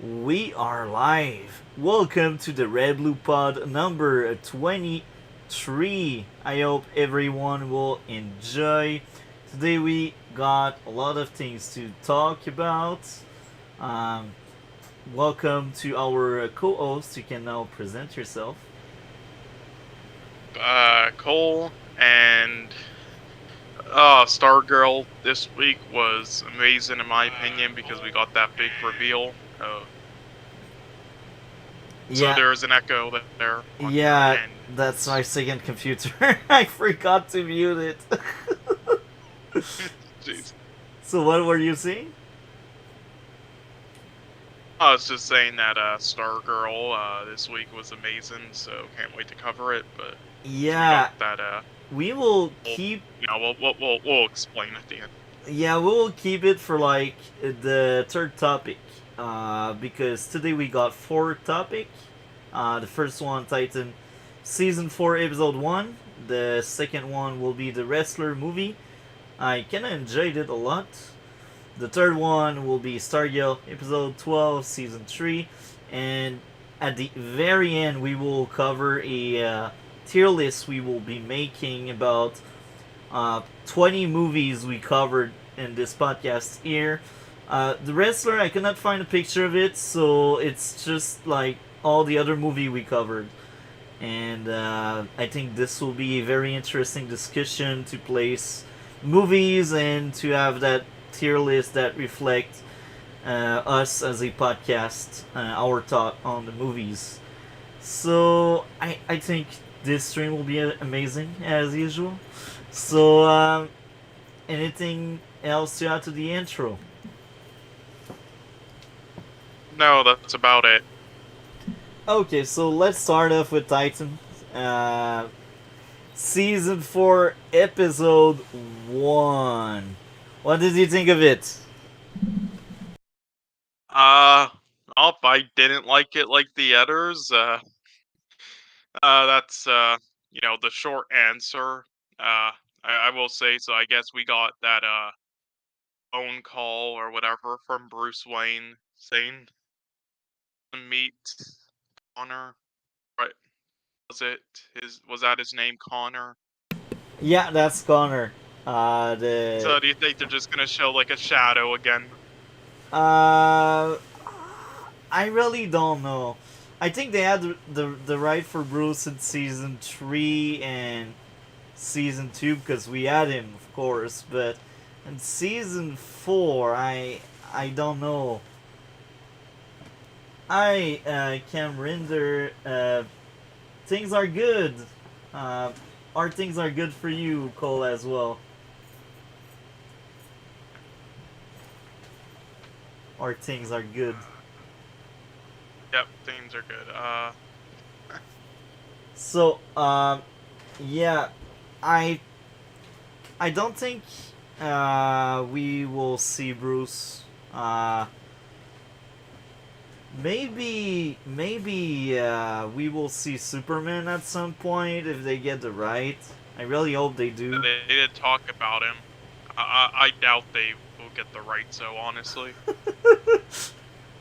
We are live. Welcome to the RedBlue pod number 23. I hope everyone will enjoy. Today we got a lot of things to talk about. Um, Welcome to our co-host. You can now present yourself. Cole and Stargirl this week was amazing in my opinion because we got that big reveal. So Yeah, there's an echo there on your yeah, end. that's my second computer. I forgot to mute it. Jeez. So what were you saying? I was just saying that Stargirl this week was amazing, so can't wait to cover it. But so we got Yeah, that we will we'll, keep we'll explain at the end. Yeah, we'll keep it for like the third topic, because today we got four topic. The first one, Titan, season 4, episode 1. The second one will be the wrestler movie. I kinda enjoyed it a lot. The third one will be Stargirl, episode 12, season 3, and at the very end we will cover a tier list we will be making about 20 movies we covered in this podcast here. The wrestler, I cannot find a picture of it, so it's just like all the other movie we covered. And I think this will be a very interesting discussion to place movies and to have that tier list that reflect us as a podcast, our thought on the movies. So I think this stream will be amazing as usual. So anything else to add to the intro? No, that's about it. Okay, so let's start off with Titan. Uh, Season 4, episode 1. What did you think of it? Uh, if I didn't like it like the others, that's the short answer. I will say so. I guess we got that phone call or whatever from Bruce Wayne saying to meet Connor. Right? Was that his name, Connor? Yeah, that's Connor. The So do you think they're just gonna show like a shadow again? uh, I really don't know. I think they had the right for Bruce in season 3 and season 2 because we had him, of course. But in season 4, I don't know. I can render. Things are good. Uh, our things are good for you, Cole, as well. Our things are good. Yep, things are good. So, yeah, I I don't think we will see Bruce. Maybe we will see Superman at some point if they get the right. I really hope they do. They did talk about him. I doubt they will get the right. So honestly,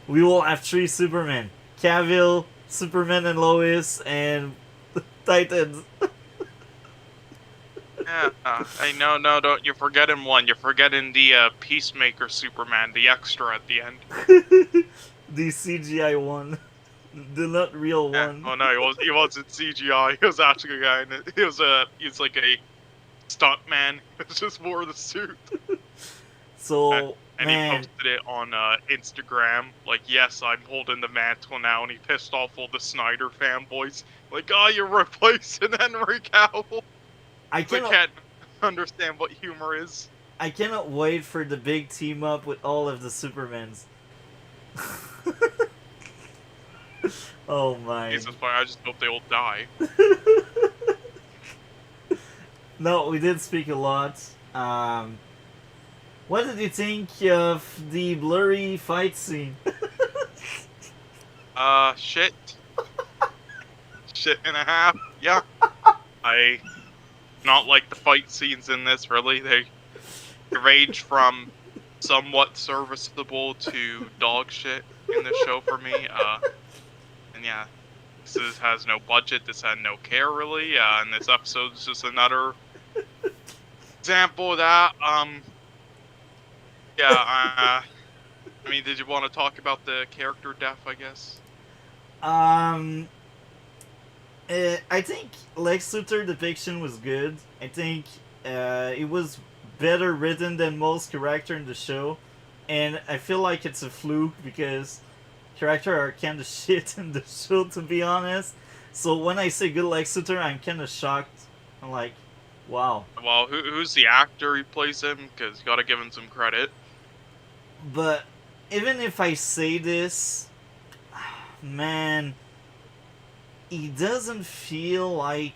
We will have three Supermen: Cavill, Superman, and Lois, and Titans. yeah. I know. No, don't. You're forgetting one. You're forgetting the Peacemaker Superman, the extra at the end. The CGI one, the not real Yeah. one. Oh no, he wasn't CGI. He was actually a guy. He was like a stunt man. He just wore the suit. So And he man, posted it on Instagram, like, yes, I'm holding the mantle now, and he pissed off all the Snyder fanboys. Like, oh, you're replacing Henry Cavill. I I cannot can't understand what humor is. I cannot wait for the big team up with all of the Supermans. Oh my. Jesus, I just hope they all die. No, we did speak a lot. What did you think of the blurry fight scene? Shit. Shit and a half. Yeah. I not like the fight scenes in this, really. They range from somewhat serviceable to dog shit. in this show for me. And yeah, this has no budget. This had no care really. And this episode is just another example of that. Yeah. I mean, did you want to talk about the character death? I guess. Um, I think Lex Luthor depiction was good. I think it was better written than most character in the show, and I feel like it's a fluke because character are kind of shit in the show, to be honest. So when I say good Lex Luthor, I'm kind of shocked. I'm like, wow. Well, who's the actor who plays him? Because you got to give him some credit. But even if I say this, man, he doesn't feel like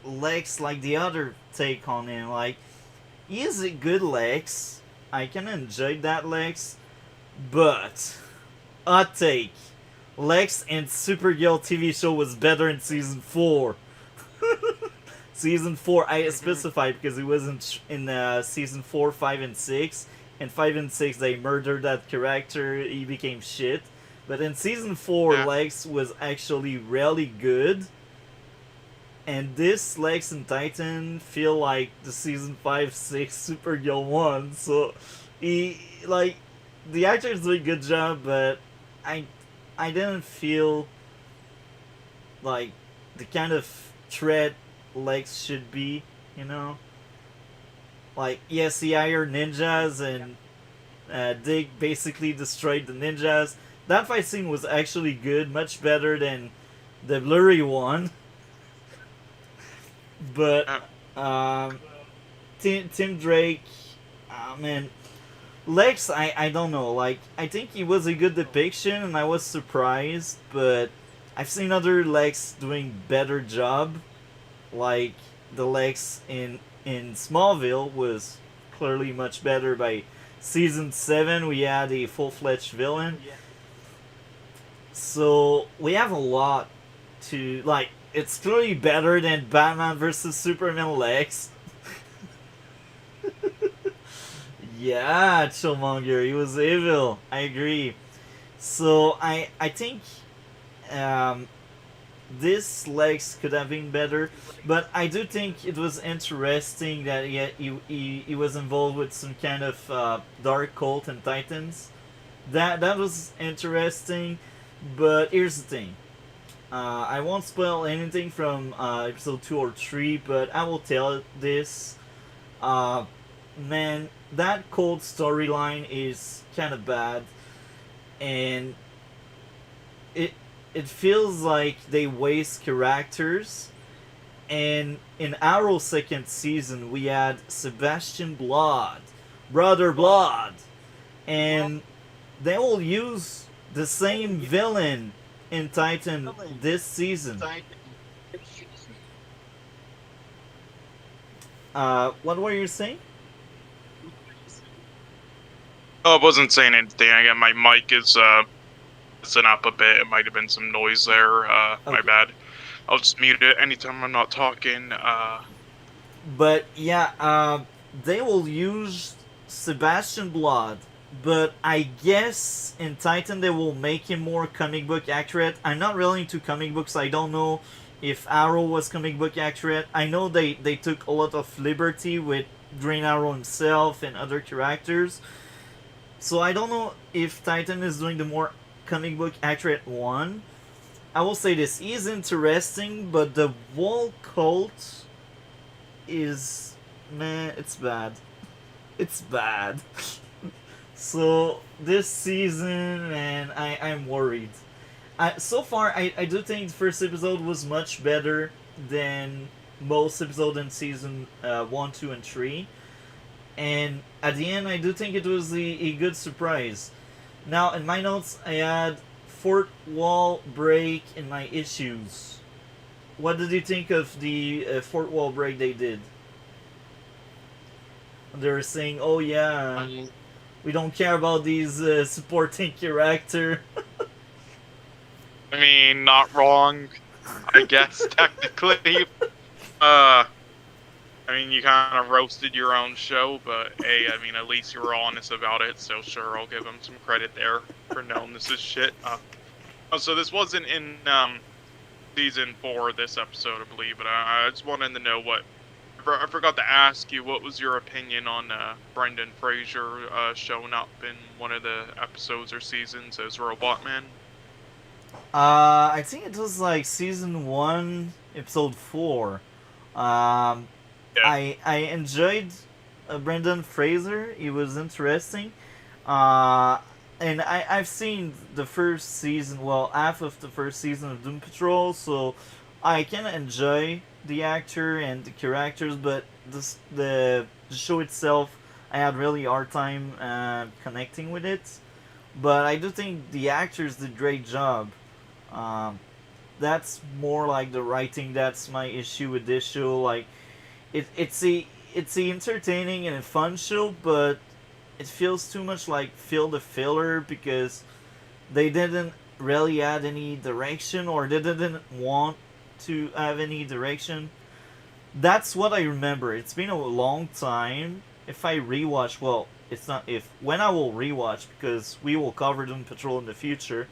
Lex like the other take on him. Like, he is a good Lex. I can enjoy that Lex. But, hot take. Lex and Supergirl TV show was better in season 4. Season 4, I specify because it was in season 4, 5, and 6. And 5 and 6, they murdered that character. He became shit. But in season 4, Yeah. Lex was actually really good. And this Lex and Titan feel like the season 5, 6 Supergirl 1. So, the actors do a good job, but I didn't feel like the kind of threat Lex should be, you know? Like, yes, he hired ninjas and Dick basically destroyed the ninjas. That fight scene was actually good, much better than the blurry one. But Tim Drake, man, Lex, I don't know. Like, I think he was a good depiction, and I was surprised. But I've seen other Lex doing better job. Like the Lex in Smallville was clearly much better. By season 7, we had a full-fledged villain. So we have a lot to like. It's clearly better than Batman versus Superman Lex. Yeah, Chillmonger, he was evil. I agree. So I think um, this Lex could have been better, but I do think it was interesting that he was involved with some kind of dark cult and Titans. That was interesting, but here's the thing. I won't spoil anything from episode 2 or 3, but I will tell this. Uh, Man, that cold storyline is kind of bad, and it feels like they waste characters. And in Arrow second season, we had Sebastian Blood, Brother Blood, and they will use the same villain in Titan this season. What were you saying? Oh, I wasn't saying anything. Again, my mic is messing up a bit. It might have been some noise there. My Okay. bad. I'll just mute it anytime I'm not talking. But yeah, they will use Sebastian Blood, but I guess in Titan they will make him more comic book accurate. I'm not really into comic books. I don't know if Arrow was comic book accurate. I know they took a lot of liberty with Green Arrow himself and other characters. So I don't know if Titan is doing the more comic book accurate one. I will say this: he is interesting, but the wall cult is, man, it's bad. It's bad. So this season, man, I'm worried. So far, I do think the first episode was much better than most episodes in season 1, 2, and 3. And at the end, I do think it was a good surprise. Now, in my notes, I had fourth wall break in my issues. What did you think of the fourth wall break they did? They were saying, "Oh yeah, we don't care about these supporting character." I mean, not wrong. I guess technically. Uh, I mean, you kind of roasted your own show, but hey, I mean, at least you were honest about it. So sure, I'll give him some credit there for knowing this is shit. So this wasn't in season 4, this episode, I believe, but I just wanted to know what. I forgot to ask you, what was your opinion on Brendan Fraser showing up in one of the episodes or seasons as Robot Man? I think it was like season 1, episode 4. Um, Yeah. I enjoyed Brendan Fraser. It was interesting. Uh, and I've seen the first season, well, half of the first season of Doom Patrol, so I can enjoy the actor and the characters, but the show itself, I had really hard time connecting with it. But I do think the actors did a great job. Um, that's more like the writing. That's my issue with this show. Like, it's a entertaining and a fun show, but it feels too much like fill the filler because they didn't really add any direction or they didn't want to have any direction. That's what I remember. It's been a long time. If I rewatch, well, it's not if when I will rewatch because we will cover Doom Patrol in the future.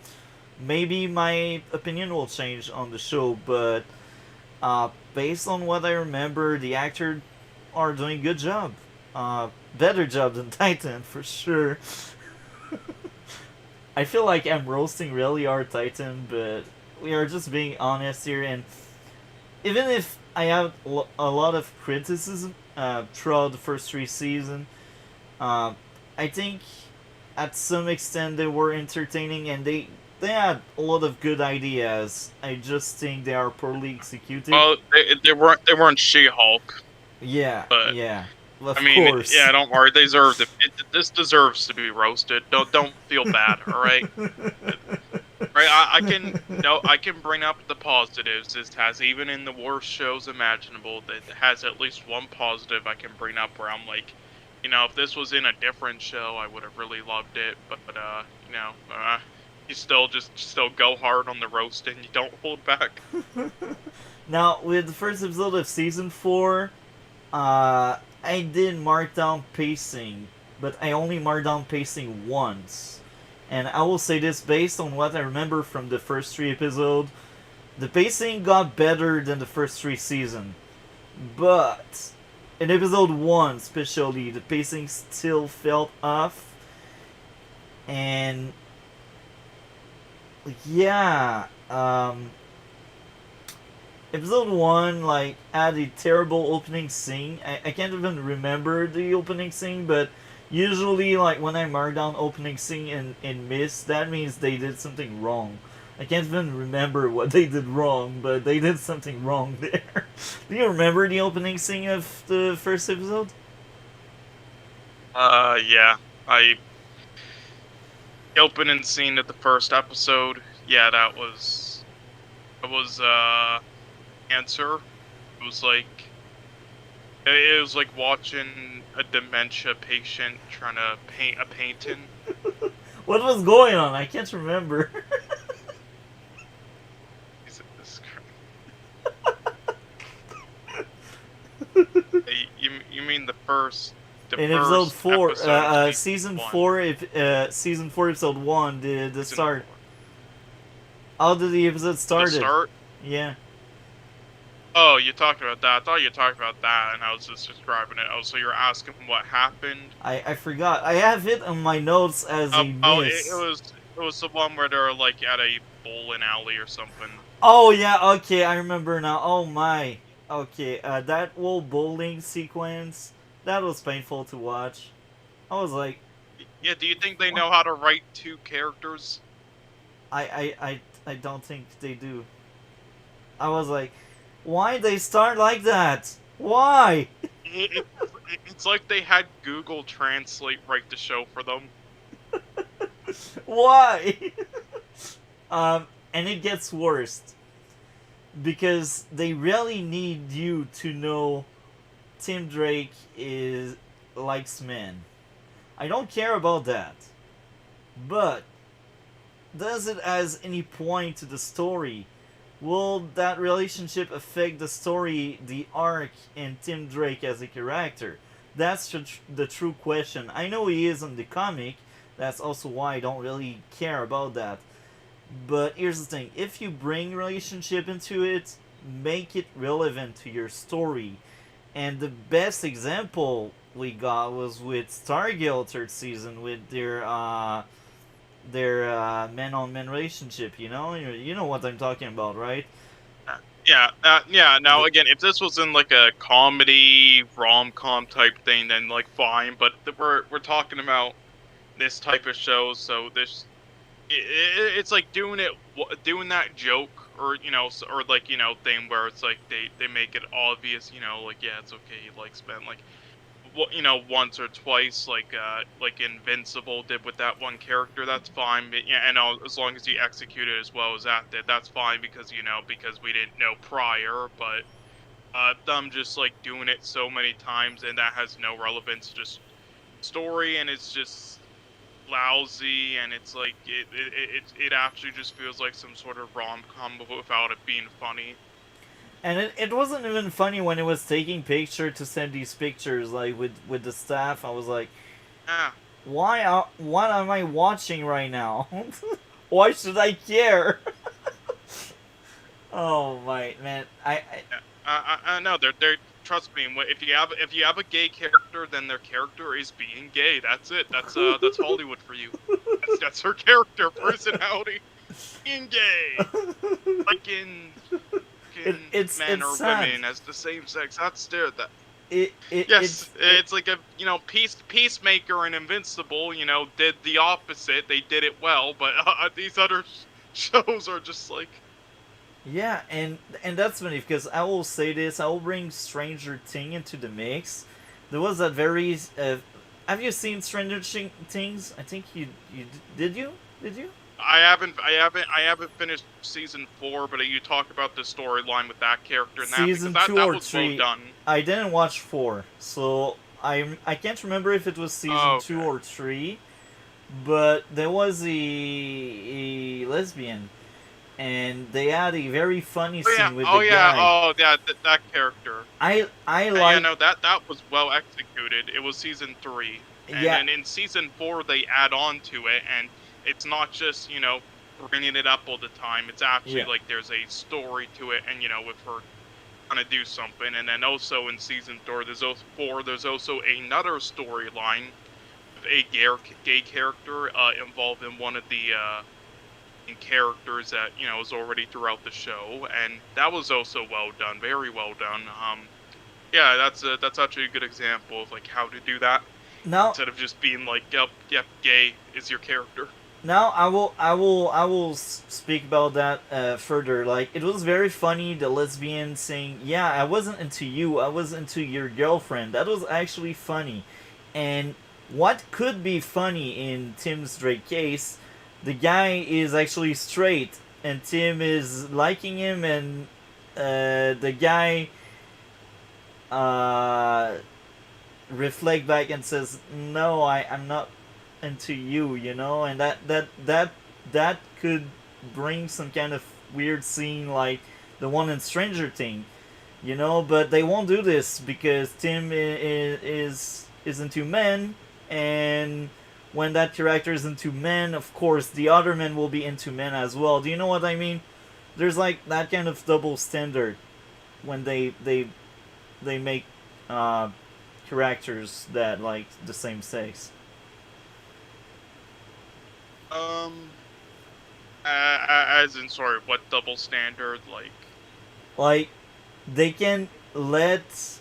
Maybe my opinion will change on the show, but based on what I remember, the actors are doing a good job. Better job than Titan for sure. I feel like I'm roasting really hard Titan, but we are just being honest here. And even if I have a lot of criticism throughout the first 3 seasons, uh, I think at some extent they were entertaining and they had a lot of good ideas. I just think they are poorly executed. Well, they weren't She-Hulk, Yeah, but yeah, I of mean, course. yeah, don't worry, they deserve this deserves to be roasted. Don't feel bad, all right? Right, I can no, I can bring up the positives. This has even in the worst shows imaginable, that has at least one positive I can bring up where I'm like, if this was in a different show, I would have really loved it. But you still go hard on the roasting. You don't hold back. Now, with the first episode of season 4, I did mark down pacing, but I only marked down pacing once. And I will say this based on what I remember from the first 3 episodes. The pacing got better than the first 3 seasons. But in episode 1, especially, the pacing still felt off. And yeah, episode 1 like had a terrible opening scene. I can't even remember the opening scene, but usually like when I mark down opening scene in miss, that means they did something wrong. I can't even remember what they did wrong, but they did something wrong there. Do you remember the opening scene of the first episode? Yeah, I the opening scene of the first episode. Yeah, that was answer. It was like watching a dementia patient trying to paint a painting. What was going on? I can't remember. Jesus you mean the In episode first 4, episode of season one, 4, season 4, episode 1, the season start. 4. How did the episode The started? start. Yeah. Oh, you talked about that. I thought you talked about that, and I was just describing it. Oh, so you're asking what happened? I forgot. I have it on my notes as a Oh, it miss. was the one where they're like at a bowling alley or something. Oh yeah, okay, I remember now. Oh my. Okay, that whole bowling sequence, that was painful to watch. I was like, Yeah, do you think they what? know how to write two characters? I don't think they do. I was like, why they start like that? Why? It's like they had Google Translate write the show for them. Why? And it gets worse because they really need you to know Tim Drake is likes men. I don't care about that, but does it has any point to the story? will that relationship affect the story, the arc, and Tim Drake as a character? That's the true question. I know he is in the comic. That's also why I don't really care about that. But here's the thing: if you bring relationship into it, make it relevant to your story. And the best example we got was with Stargirl third season with their man on man relationship. You know what I'm talking about, right? Yeah. Now The, again, if this was in like a comedy rom-com type thing, then like fine. But we're talking about this type of show, so it's like doing that joke, or or like thing where it's like they make it obvious, like yeah, it's okay, he likes men, like once or twice, like Invincible did with that one character. That's fine, but yeah, and as long as you execute it as well as that did, that's fine, because because we didn't know prior. But them just like doing it so many times, and that has no relevance to just story, and it's just lousy, and it's like it actually just feels like some sort of rom-com without it being funny. and it wasn't even funny when it was taking picture to send these pictures like with the staff. I was like, Yeah. what am I watching right now? Why should I care? Oh my man, Yeah. I know they're trust me. If you have a gay character, then their character is being gay. That's it. That's Hollywood for you. That's her character personality, being gay, like in men it's or sad. women as the same sex. That's there. That It's Yes, it's like a Peacemaker and Invincible. Did the opposite. They did it well, but these other shows are just like, Yeah, and that's funny because I will say this. I will bring Stranger Thing into the mix. There was that very. Have you seen Things? I think you did. You? I haven't finished season 4, but you talk about the storyline with that character and that, because Season that two that or was well three? done. I didn't watch four, so I can't remember if it was season Oh, two okay. or three. But there was a lesbian, and they had a very funny Oh yeah, scene with the oh yeah, guy. oh yeah, that character. I Yeah, like no, that was well executed. It was season 3, and yeah then in season 4 they add on to it, and it's not just bringing it up all the time. It's actually yeah. like there's a story to it, and with her trying to do something. And then also in season 4, there's also another storyline with a gay character involved in one of the characters that is already throughout the show, and that was also well done, very well done. Yeah, that's actually a good example of like how to do that, Now instead of just being like, yep, gay is your character. now I will speak about that further. Like it was very funny the lesbian saying, "Yeah, I wasn't into you. I was into your girlfriend." That was actually funny. And what could be funny in Tim's Drake case, the guy is actually straight and Tim is liking him, and the guy uh reflect back and says, "No, I'm not into you," and that could bring some kind of weird scene like the one in Stranger Thing, but they won't do this because Tim is into men, and when that character is into men, of course the other men will be into men as well. Do you know what I mean? There's like that kind of double standard when they make uh, characters that like the same sex. Um, as in, sorry, what double standard? Like, Like they can let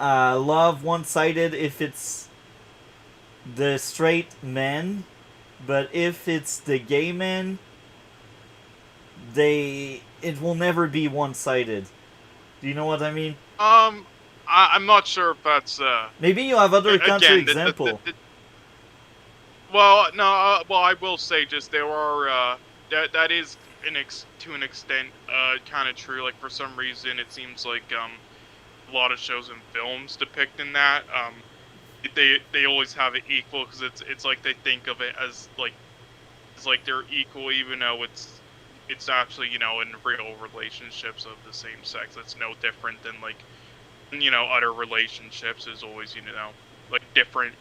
love one sided if it's the straight man, but if it's the gay man, it will never be one sided. Do you know what I mean? I'm not sure if that's Maybe you have other counter again example. well, no, well, I will say, just there are that is to an extent kind of true. Like, for some reason it seems like a lot of shows and films depicting that they always have it equal, because it's like they think of it as like they're equal, even though it's it's actually, in real relationships of the same sex, it's no different than like, other relationships is always, like different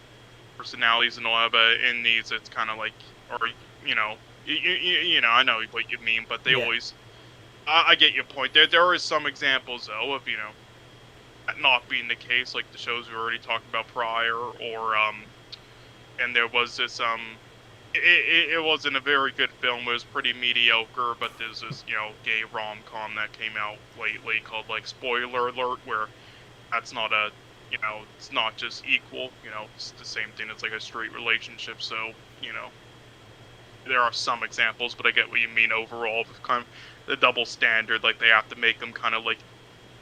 personalities and all that, but in these it's kind of like, or, I know what you mean, but they Yeah. always, I get your point. There is some examples though of, that not being the case, like the shows we already talked about prior, or, and there was this, it wasn't a very good film. It was pretty mediocre, but there's this, gay rom-com that came out lately called, like, Spoiler Alert, where that's not a, it's not just equal, it's the same thing. It's like a straight relationship, so, there are some examples, but I get what you mean overall. Kind of the double standard, like they have to make them kind of like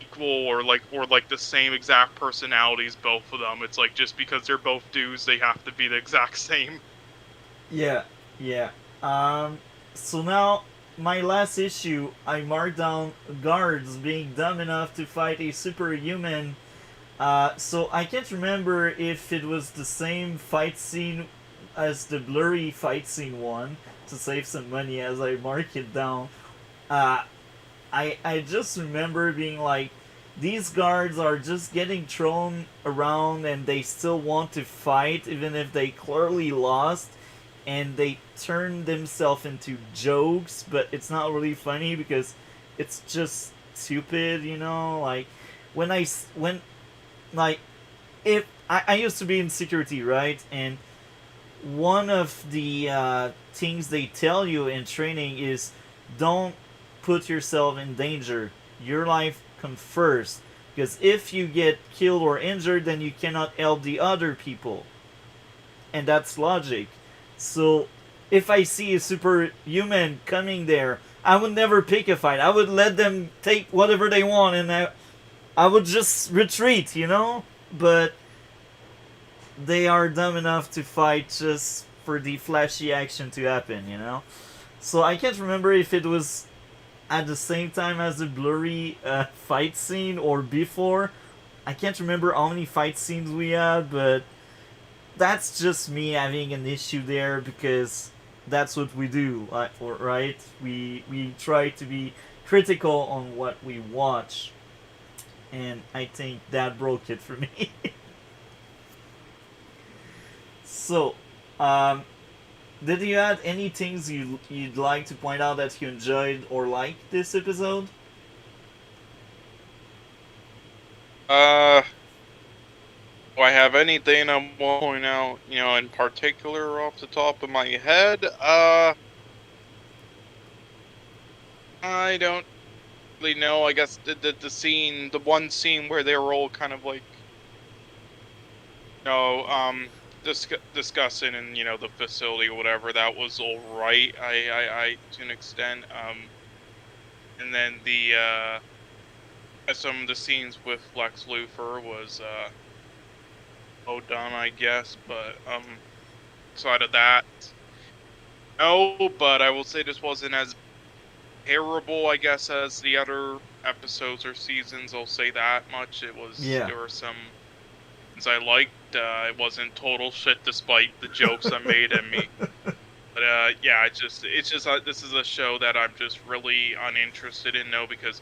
equal or like the same exact personalities, both of them. It's like just because they're both dudes, they have to be the exact same. Yeah, yeah. Um, so now, my last issue, I marked down guards being dumb enough to fight a superhuman. So I can't remember if it was the same fight scene as the blurry fight scene one to save some money as I mark it down. Uh, I just remember being like, these guards are just getting thrown around and they still want to fight even if they clearly lost, and they turn themselves into jokes, but it's not really funny because it's just stupid, like when I when like if I used to be in security, right? And one of the things they tell you in training is don't put yourself in danger. Your life comes first. Because if you get killed or injured, then you cannot help the other people. And that's logic. So if I see a superhuman coming there, I would never pick a fight. I would let them take whatever they want, and I would just retreat, But they are dumb enough to fight just for the flashy action to happen. So I can't remember if it was at the same time as the blurry fight scene or before. I can't remember how many fight scenes we had, but that's just me having an issue there because that's what we do, right? We try to be critical on what we watch, and I think that broke it for me. So, um, did you add any things you'd like to point out that you enjoyed or liked this episode? Uh, do I have anything I want to point out, in particular off the top of my head? I don't really know. I guess the one scene where they were all kind of like, discussing in, the facility or whatever, that was all right. I to an extent. And then some of the scenes with Lex Luthor was well done, I guess. But outside of that, no. But I will say this wasn't as terrible, I guess, as the other episodes or seasons. I'll say that much. Yeah. There were some things I liked. It wasn't total shit despite the jokes I made at me. But yeah, it's just this is a show that I'm just really uninterested in now because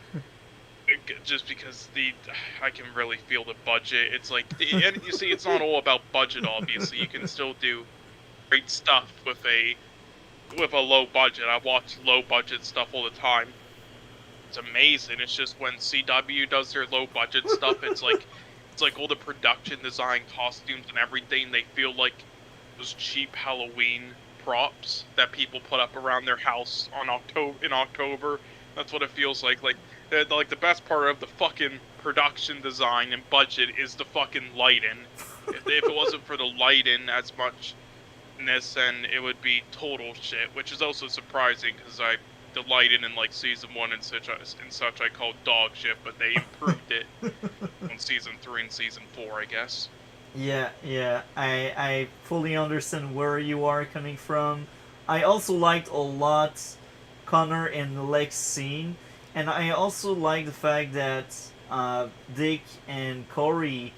I can really feel the budget. It's like, and you see, it's not all about budget. Obviously, you can still do great stuff with a low budget. I watch low budget stuff all the time. It's amazing. It's just when CW does their low budget stuff, it's like all the production design, costumes, and everything. They feel like those cheap Halloween props that people put up around their house in October. That's what it feels like. Like the best part of the fucking production design and budget is the fucking lighting. If it wasn't for the lighting as much in this, then it would be total shit. Which is also surprising because the lighting in like season 1 and such I call dog shit, but they improved it on season 3 and season 4, I guess. Yeah. I fully understand where you are coming from. I also liked a lot Connor and Lex scene, and I also like the fact that Dick and Corey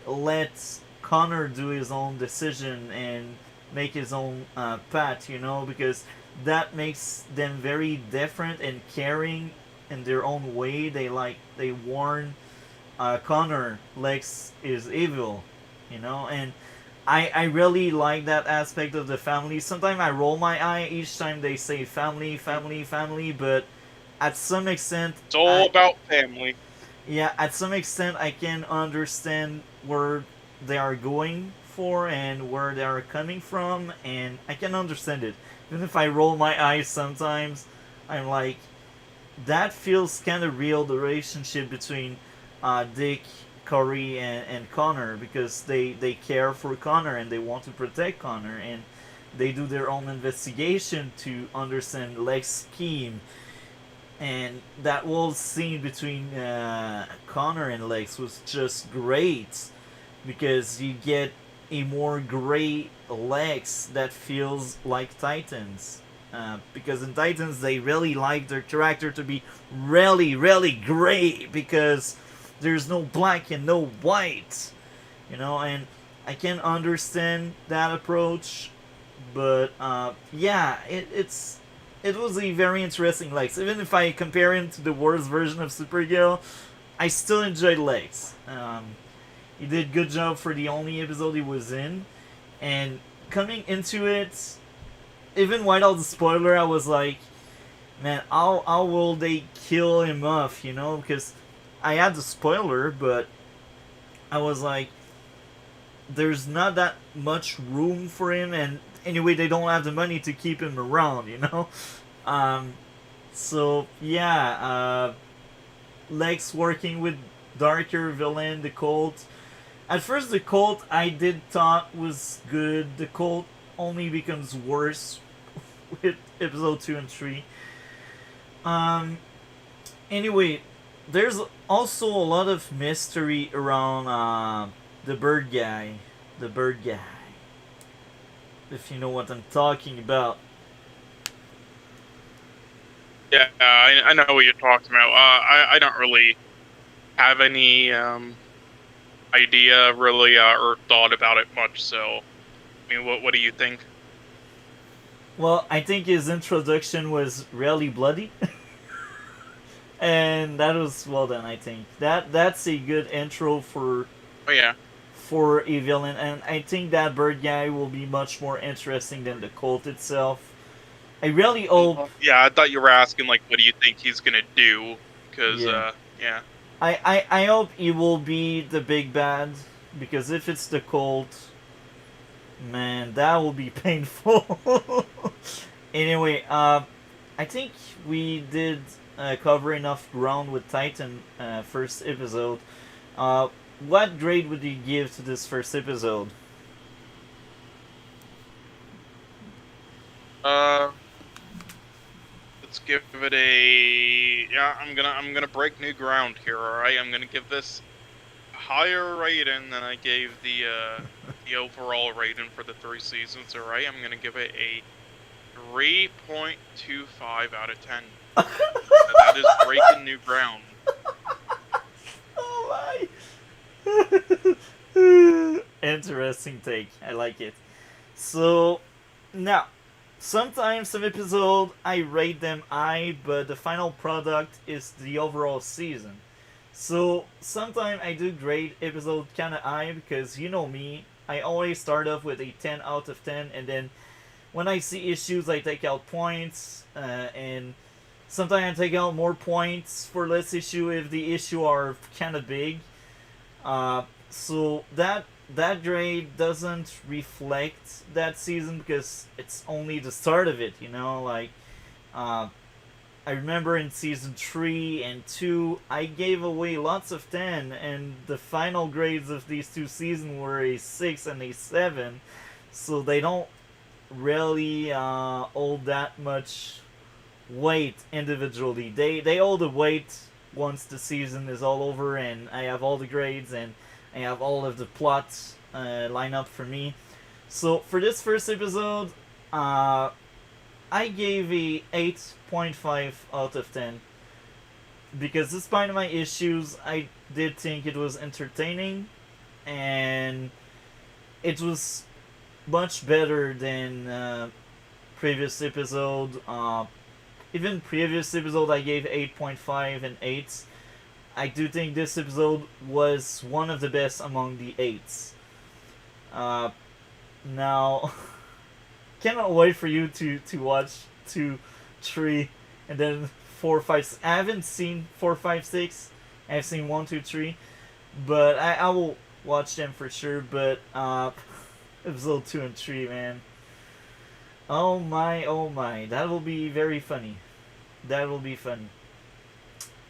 let Connor do his own decision and make his own path, because that makes them very different and caring in their own way. They warn Connor Lex is evil, and I really like that aspect of the family. Sometimes I roll my eye each time they say family, family, family, but at some extent, It's all about family. at some extent, I can understand where they are going for and where they are coming from, and I can understand it. Even if I roll my eyes sometimes, I'm like, that feels kind of real, the relationship between Dick, Corey, and Connor, because they care for Connor and they want to protect Connor, and they do their own investigation to understand Lex's scheme. And that whole scene between Connor and Lex was just great because you get a more gray Lex that feels like Titans. Because in Titans, they really like their character to be really, really gray because there's no black and no white, and I can understand that approach, but yeah, it was a very interesting Lex. Even if I compare him to the worst version of Supergirl, I still enjoyed Lex. He did good job for the only episode he was in, and coming into it, even without the spoiler, I was like, man, how will they kill him off? Because I had the spoiler, but I was like, there's not that much room for him, and anyway, they don't have the money to keep him around. Um, so yeah, Lex working with darker villain, the Cult. At first, the Cult I did thought was good. The Cult only becomes worse with episode 2 and 3. Um, anyway, there's also a lot of mystery around the bird guy. The bird guy. If you know what I'm talking about. Yeah, I know what you're talking about. I don't really have any idea really or thought about it much. So, I mean, what do you think? Well, I think his introduction was really bloody. And that was well done. I think that's a good intro Oh yeah. for a villain, and I think that bird guy will be much more interesting than the cult itself. I really hope. Yeah, I thought you were asking like, what do you think he's gonna do? Because Yeah, yeah. I hope he will be the big bad, because if it's the cult, man, that will be painful. Anyway, I think we did cover enough ground with Titan first episode. Uh, what grade would you give to this first episode? Uh, let's give it a. Yeah, I'm gonna break new ground here. All right, I'm gonna give this a higher rating than I gave the overall rating for the 3 seasons. All right, I'm gonna give it a 3.25 out of 10. That is breaking new ground. Oh my! Interesting take. I like it. So now, sometimes some episode I rate them high, but the final product is the overall season. So sometimes I do grade episode kind of high because you know me. I always start off with a 10 out of 10, and then when I see issues, I take out points, and sometimes I take out more points for less issue if the issue are kind of big. So that grade doesn't reflect that season because it's only the start of it. Uh, I remember in season 3 and 2, I gave away lots of 10, and the final grades of these two seasons were a 6 and a 7. So they don't really hold that much weight individually. They hold the weight once the season is all over and I have all the grades and I have all of the plots line up for me. So for this first episode, I gave a 8.5 out of 10 because despite my issues, I did think it was entertaining and it was much better than previous episode. Even previous episode, I gave 8.5 and 8. I do think this episode was one of the best among the 8s. Uh, now, cannot wait for you to watch 2, 3, and then 4, 5. I haven't seen 4, 5, 6. I've seen 1, 2, 3, but I will watch them for sure. But episode 2 and 3, man. Oh my, that will be very funny. That will be funny.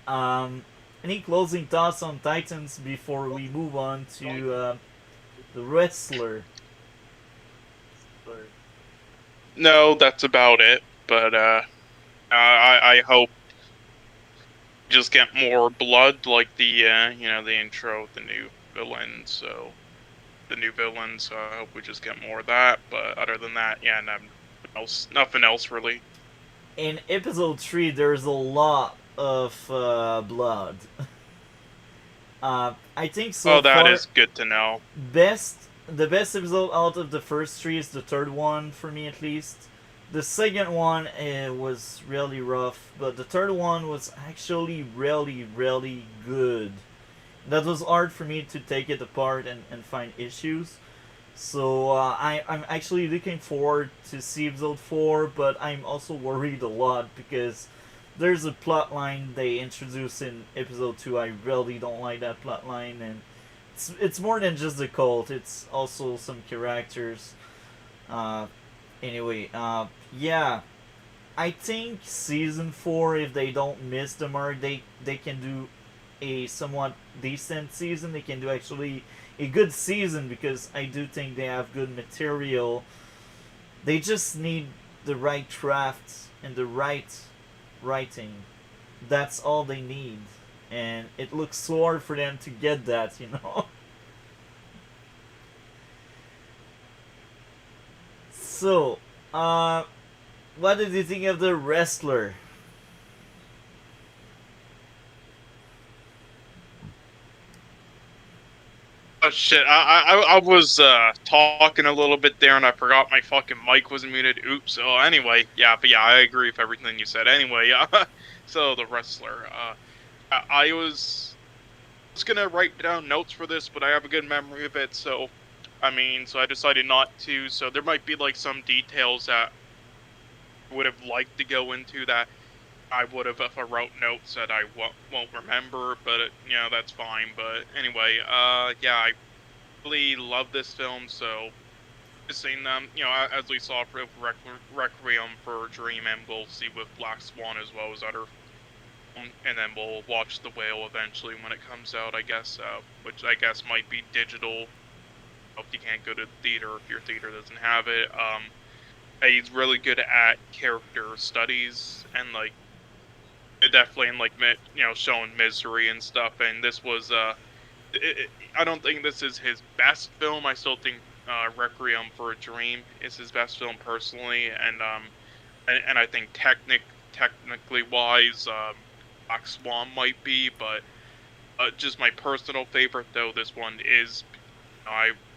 Um, any closing thoughts on Titans before we move on to the wrestler? No, that's about it. But I hope just get more blood, like the the intro with the new villain. So the new villain. So I hope we just get more of that. But other than that, yeah, nothing else really. In episode 3, there's a lot of blood. I think so Oh, that far, is good to know. the best episode out of the first 3 is the third one, for me at least. The second one was really rough, but the third one was actually really, really good. That was hard for me to take it apart and find issues. So I'm actually looking forward to see episode 4, but I'm also worried a lot because there's a plot line they introduced in episode 2. I really don't like that plot line, and it's more than just the cult. It's also some characters. Uh, anyway, yeah, I think season 4, if they don't miss the mark, they can do a somewhat decent season. They can do actually a good season because I do think they have good material. They just need the right craft and the right writing. That's all they need. And it looks so hard for them to get that, you know? So, what did you think of the wrestler? Oh shit! I was talking a little bit there, and I forgot my fucking mic was muted. Oops. So anyway, yeah, but yeah, I agree with everything you said. Anyway, yeah. So the wrestler. I was gonna write down notes for this, but I have a good memory of it. So, I mean, so I decided not to. So there might be like some details that I would have liked to go into that I would have if I wrote notes that I won't remember. But that's fine. But anyway, yeah, I really love this film, so just seeing them, as we saw for Requiem for a Dream, and we'll see with Black Swan as well as other, and then we'll watch The Whale eventually when it comes out, I guess, which I guess might be digital. If you can't go to the theater, if your theater doesn't have it, he's really good at character studies and like definitely in like showing misery and stuff, and this was I don't think this is his best film. I still think Requiem for a Dream is his best film personally, and I think technically wise, Black Swan might be, but just my personal favorite though. This one is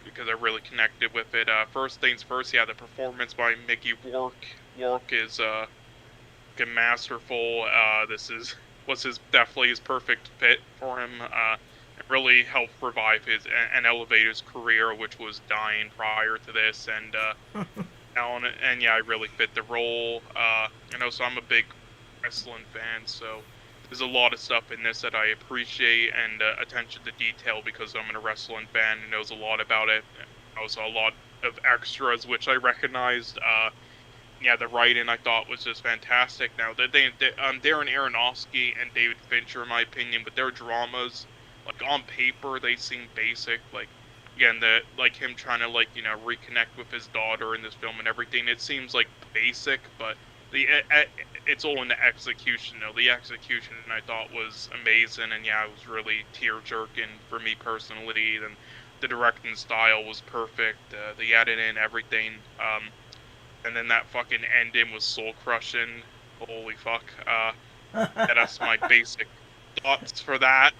because I really connected with it. First things first, yeah, the performance by Mickey Rourke. Rourke is masterful. This was his definitely his perfect fit for him. It really helped revive his and elevate his career, which was dying prior to this. And yeah, I really fit the role. So I'm a big wrestling fan, so there's a lot of stuff in this that I appreciate and attention to detail because I'm a wrestling fan who knows a lot about it. Also, a lot of extras which I recognized. Yeah, the writing I thought was just fantastic. Now, Darren Aronofsky and David Fincher, in my opinion, but their dramas, like on paper, they seem basic. Like, again, like him trying to reconnect with his daughter in this film and everything. It seems like basic, but it's all in the execution. Though the execution I thought was amazing, and yeah, it was really tear jerking for me personally. And the directing style was perfect. The editing, everything. And then that fucking ending was soul crushing. Holy fuck. That's my basic thoughts for that.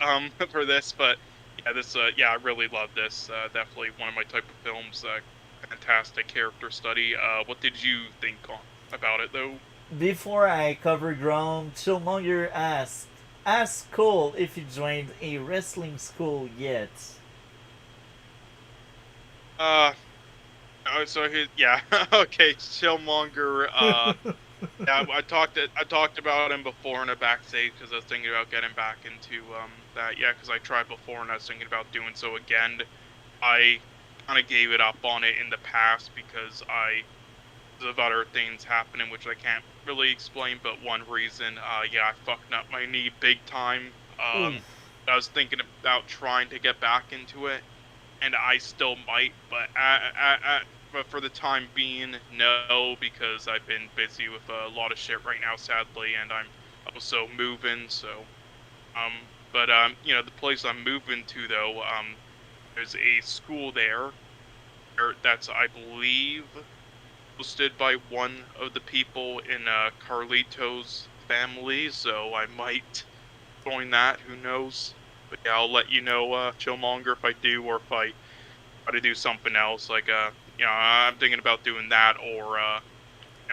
For this, but yeah, yeah, I really love this. Definitely one of my type of films. Fantastic character study. What did you think on? about it though. Before I cover ground, Chillmonger asked, "Ask Cole if he joined a wrestling school yet." Uh, so yeah, okay, Killmonger. Yeah, I talked about him before in a backstage because I was thinking about getting back into that. Yeah, because I tried before and I was thinking about doing so again. I kind of gave it up on it in the past because of other things happening which I can't really explain. But one reason, yeah, I fucked up my knee big time. Oof. I was thinking about trying to get back into it, and I still might, but for the time being, no, because I've been busy with a lot of shit right now, sadly, and I'm also moving. So, the place I'm moving to though, there's a school that's I believe hosted by one of the people in Carlito's family, so I might join that. Who knows? But yeah, I'll let you know, Chillmonger, if I do or if I try to do something else. Like, I'm thinking about doing that or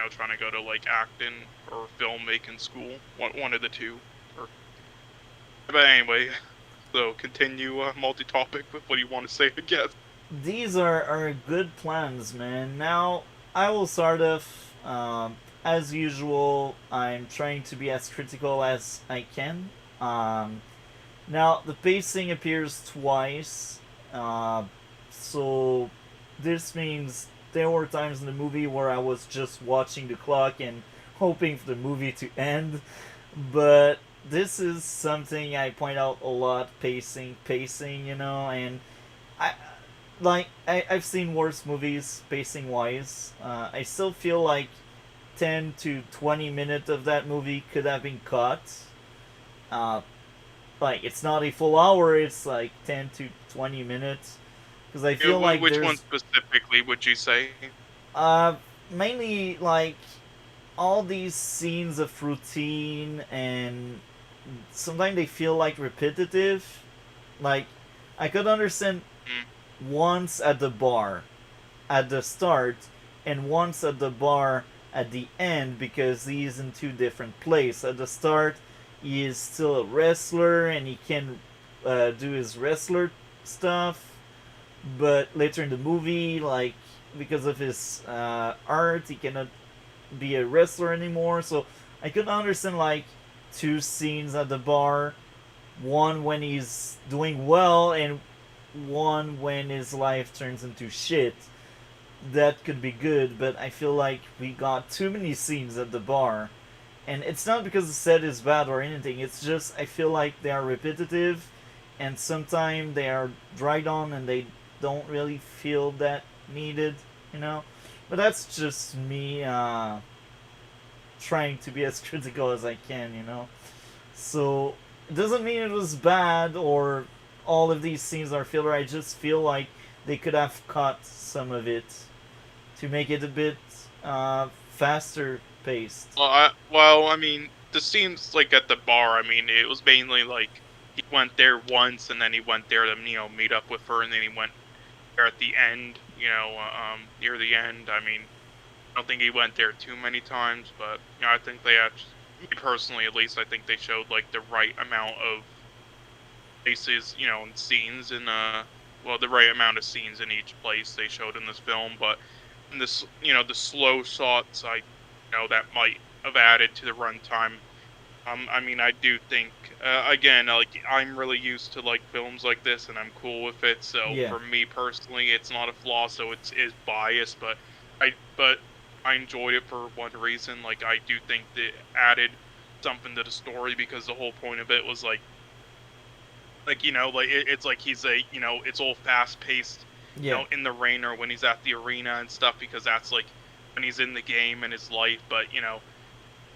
trying to go to like acting or filmmaking school. One of the two. Or, but anyway, so continue multi-topic with what you want to say, I guess. These are good plans, man. Now, I will start off. As usual, I'm trying to be as critical as I can. Um, Now, the pacing appears twice, uh, so this means there were times in the movie where I was just watching the clock and hoping for the movie to end, but this is something I point out a lot, pacing, and I. I've seen worse movies pacing wise. I still feel like 10 to 20 minutes of that movie could have been cut. Uh, it's not a full hour, it's like 10 to 20 minutes, because I feel like Which one there's specifically would you say? uh mainly like all these scenes of routine, and sometimes they feel like repetitive. Like, I could understand Mm, once at the bar at the start and once at the bar at the end, because he's in two different places. At the start, he is still a wrestler and he can do his wrestler stuff, but later in the movie, like, because of his art, he cannot be a wrestler anymore. So I could understand like two scenes at the bar, one when he's doing well and one when his life turns into shit. That could be good, but I feel like we got too many scenes at the bar. And it's not because the set is bad or anything, it's just I feel like they are repetitive and sometimes they are dried on and they don't really feel that needed, you know? But that's just me trying to be as critical as I can, So it doesn't mean it was bad or all of these scenes are filler. I just feel like they could have cut some of it to make it a bit faster paced. I mean, the scenes like at the bar. I mean, it was mainly like he went there once, and then he went there to meet up with her, and then he went there at the end. Near the end. I mean, I don't think he went there too many times, but I think they actually, me personally at least, I think they showed like the right amount of places, and scenes in the right amount of scenes in each place they showed in this film. But in this, the slow shots, that might have added to the runtime. I mean, I do think, again, like I'm really used to like films like this, and I'm cool with it. So Yeah, for me personally, it's not a flaw. So it's biased, but I enjoyed it for one reason. Like I do think that it added something to the story because the whole point of it was like it's like he's it's all fast paced, yeah, in the rain or when he's at the arena and stuff because that's like when he's in the game and his life. But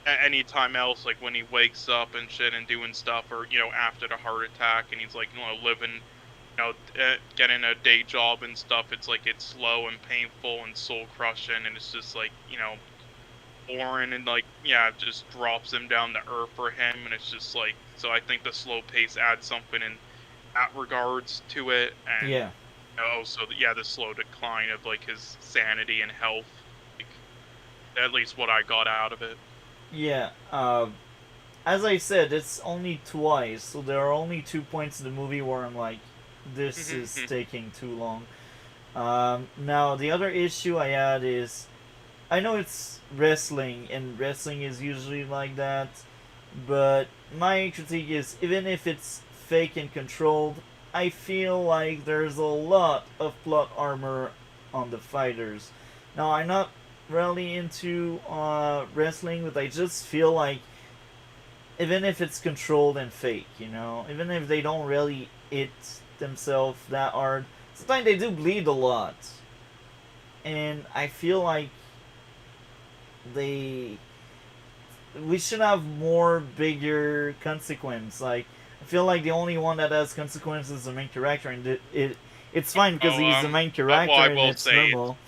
anytime else, like when he wakes up and shit and doing stuff, or after the heart attack and he's like living, getting a day job and stuff, it's like it's slow and painful and soul crushing, and it's just like boring and like yeah, it just drops him down to earth for him, and it's just like so I think the slow pace adds something in that regards to it, and yeah. also yeah, the slow decline of like his sanity and health, like at least what I got out of it. Yeah. As I said, it's only twice, so there are only 2 points in the movie where I'm like, this is taking too long. Now the other issue I had is I know it's wrestling, and wrestling is usually like that, but my critique is even if it's fake and controlled, I feel like there's a lot of plot armor on the fighters. Now, I'm not really into wrestling, but I just feel like even if it's controlled and fake, even if they don't really hit themselves that hard, sometimes they do bleed a lot. And I feel like they we should have more bigger consequence. Like I feel like the only one that has consequences is the main character, and it's fine because Oh, he's the main well, character I and will it's say, normal.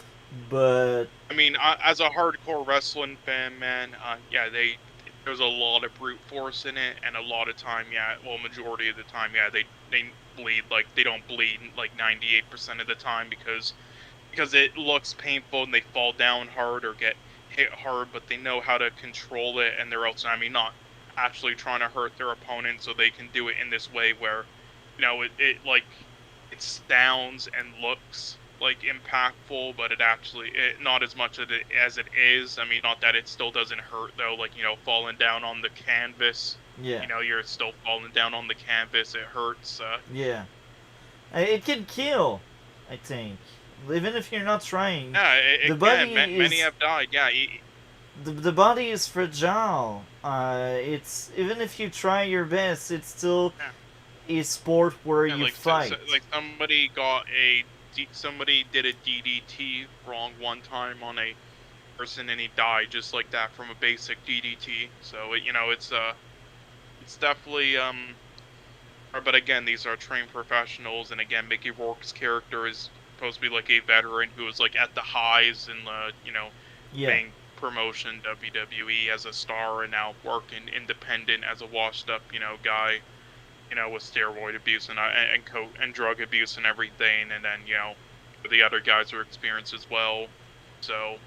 But I mean, as a hardcore wrestling fan, man, yeah, there's a lot of brute force in it, and a lot of time, yeah, well, majority of the time, yeah, they bleed like they don't bleed like 98% of the time because it looks painful and they fall down hard or get hit hard, but they know how to control it, and they're also, I mean, not actually trying to hurt their opponent, so they can do it in this way where, it like it sounds and looks like impactful, but not as much as it is. I mean, not that it still doesn't hurt though, like falling down on the canvas. yeah, You're still falling down on the canvas. It hurts. yeah, it can kill. I think even if you're not trying, Yeah, the it can. body Many is have died. Yeah, the body is fragile. It's even if you try your best, it's still yeah. a sport where Yeah, you like fight. like somebody did a DDT wrong one time on a person and he died just like that from a basic DDT. So it's definitely but again, these are trained professionals, and again, Mickey Rourke's character is supposed to be like a veteran who was like at the highs in the Yeah, main promotion WWE as a star, and now working independent as a washed up guy, with steroid abuse and drug abuse and everything, and then the other guys are experienced as well. So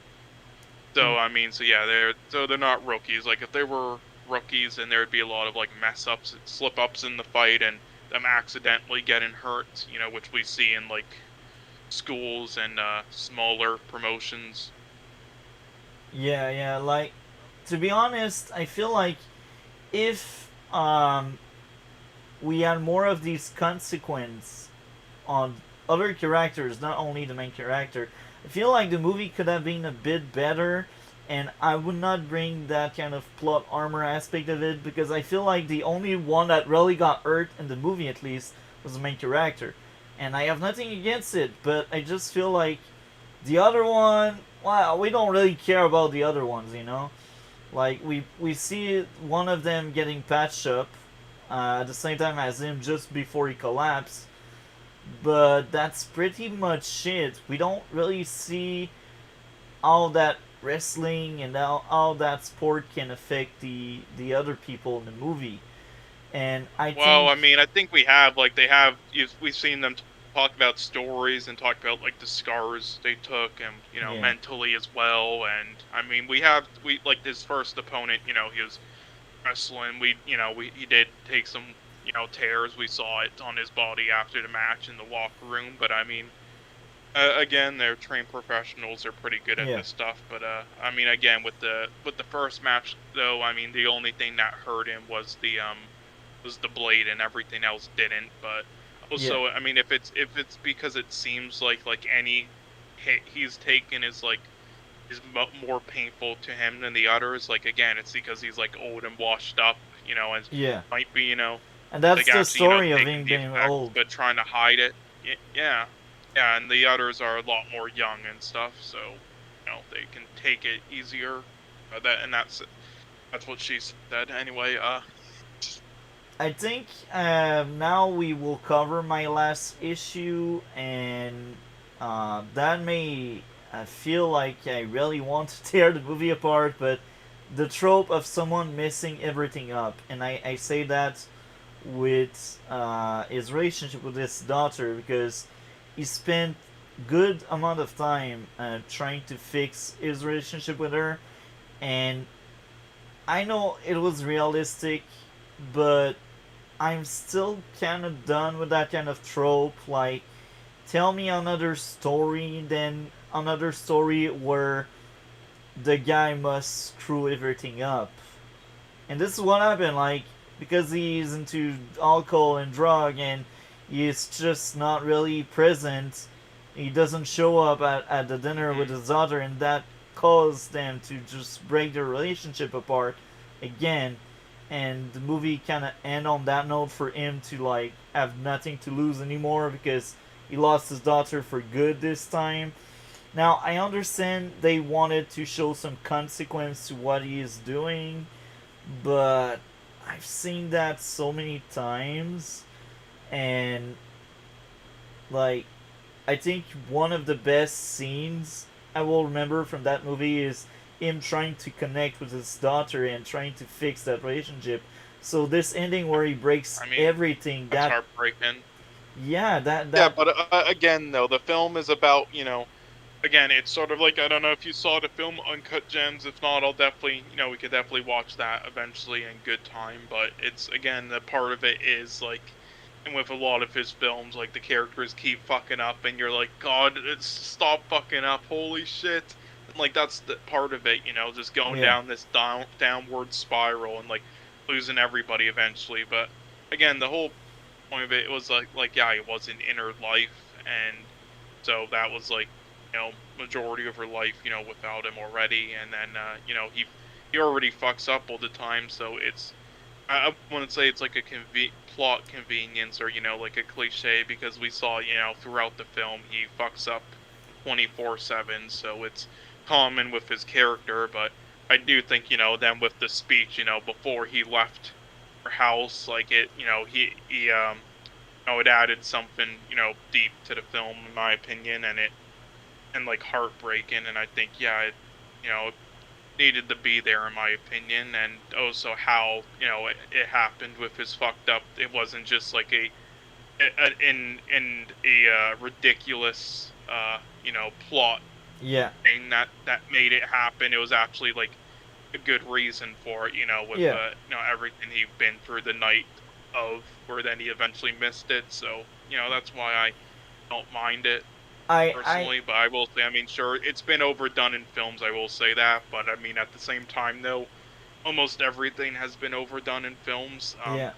I mean, so yeah, they're not rookies. Like if they were rookies, then there'd be a lot of like mess ups, slip ups in the fight, and them accidentally getting hurt. Which we see in like schools and smaller promotions. yeah. Like to be honest, I feel like if we had more of these consequence on other characters, not only the main character, I feel like the movie could have been a bit better. And I would not bring that kind of plot armor aspect of it because I feel like the only one that really got hurt in the movie, at least, was the main character. And I have nothing against it, but I just feel like the other one, well, we don't really care about the other ones. Like we see one of them getting patched up at the same time as him just before he collapsed, but that's pretty much it. We don't really see all that wrestling and how that sport can affect the other people in the movie. And I Well, think I mean, I think we have like they have we've seen them talk about stories and talk about like the scars they took and yeah, mentally as well. And I mean, we like his first opponent. He was wrestling. We he did take some tears. We saw it on his body after the match in the locker room. But I mean, again, they're trained professionals. They're pretty good at yeah, this stuff. But I mean, again, with the first match though, I mean, the only thing that hurt him was the blade, and everything else didn't. But yeah, also, I mean, if it's because it seems like any hit he's taken is more painful to him than the others. Like again, it's because he's like old and washed up, and yeah. might be And like that's the actually story of taking him the being effects old. but trying to hide it. Yeah, yeah, and the others are a lot more young and stuff, so they can take it easier. That's what she said anyway. I think now we will cover my last issue, and that may feel like I really want to tear the movie apart, but the trope of someone messing everything up, and I say that with his relationship with his daughter because he spent good amount of time trying to fix his relationship with her, And I know it was realistic, but I'm still kind of done with that kind of trope. Like, tell me another story than another story where the guy must screw everything up. And this is what happened, like, because he's into alcohol and drug and he's just not really present. He doesn't show up at the dinner with Mm-hmm. his daughter, and that caused them to just break their relationship apart again. And the movie kind of end on that note for him to like have nothing to lose anymore because he lost his daughter for good this time. Now I understand they wanted to show some consequence to what he is doing, but I've seen that so many times, and like I think one of the best scenes I will remember from that movie is him trying to connect with his daughter and trying to fix that relationship. So this ending where he breaks I mean, everything, that's that heartbreaking. yeah, that Yeah, that but again, though, the film is about, again, it's sort of like, I don't know if you saw the film Uncut Gems. If not, I'll definitely, we could definitely watch that eventually in good time. But it's, again, the part of it is like, and with a lot of his films, like the characters keep fucking up, and you're like, God, stop fucking up, holy shit. And like that's the part of it, just going yeah, down this downward spiral and like losing everybody eventually. But again, the whole point of it was like yeah, it was an inner life, and so that was like, majority of her life, without him already, and then he already fucks up all the time, so it's I wouldn't say it's like a plot convenience or like a cliche because we saw throughout the film he fucks up 24/7, so it's common with his character, but I do think then with the speech before he left her house, like it added something deep to the film in my opinion, and like heartbreaking, and I think yeah it needed to be there in my opinion, and also how it happened with his fucked up. It wasn't just like in a ridiculous plot yeah, thing that made it happen. It was actually like a good reason for it, with yeah. everything he'd been through the night of where then he eventually missed it. So that's why I don't mind it I personally, but I will say, I mean, sure, it's been overdone in films, I will say that, but I mean, at the same time, though, almost everything has been overdone in films, yeah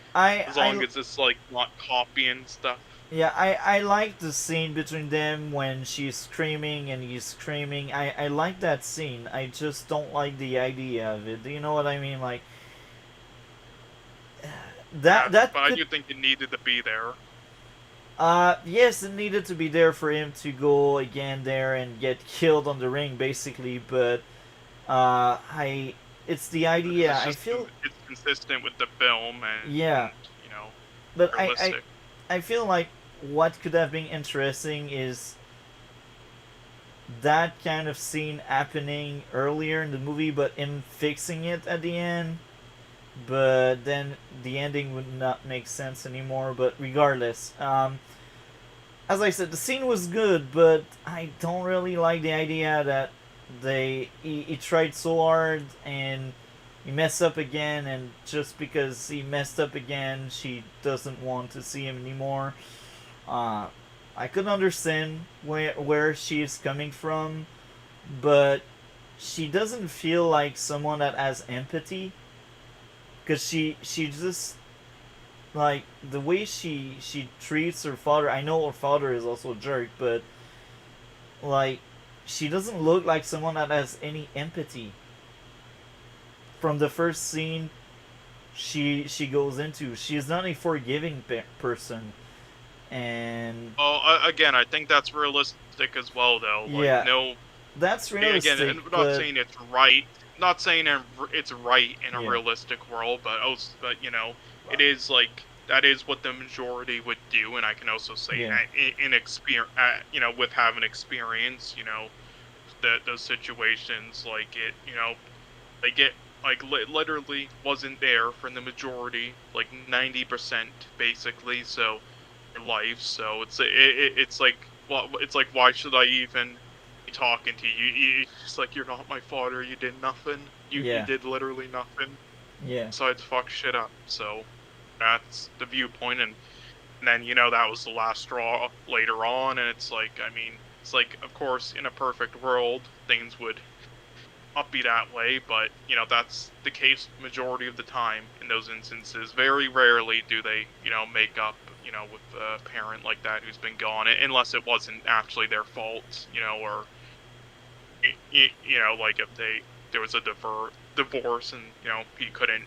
as long as it's, like, not copying stuff. yeah, I like the scene between them when she's screaming and he's screaming. I like that scene. I just don't like the idea of it. Do you know what I mean? Like Yeah, that but I could do think it needed to be there. yes, it needed to be there for him to go again there and get killed on the ring basically, but I it's the Because idea. it's I just, feel it's consistent with the film yeah, and, but realistic. I feel like what could have been interesting is that kind of scene happening earlier in the movie, but him fixing it at the end. But then the ending would not make sense anymore. But regardless, as I said, the scene was good, but I don't really like the idea that he tried so hard and he messed up again, and just because he messed up again, she doesn't want to see him anymore. Uh, I could understand where she is coming from, but she doesn't feel like someone that has empathy, because she just like the way she treats her father. I know her father is also a jerk, but like she doesn't look like someone that has any empathy. From the first scene she goes into, she is not a forgiving person, and Oh, again, I think that's realistic as well, though, like, yeah, no. that's Again, realistic, and we're not but saying it's right. Not saying it's right in a yeah, realistic world, but also, but it is like that is what the majority would do, and I can also say yeah, in experience, with having experience, that those situations, like like it, like literally wasn't there for the majority, like 90% basically. So life. So it's like, well, it's like, why should I even talking to you. It's like you're not my father. You did nothing. You Yeah. did literally nothing Yeah. besides fuck shit up. So that's the viewpoint, and then that was the last straw later on, and it's like it's like of course in a perfect world things would not be that way, but that's the case majority of the time in those instances. Very rarely do they make up with a parent like that who's been gone, unless it wasn't actually their fault, or like if there was a divorce and he couldn't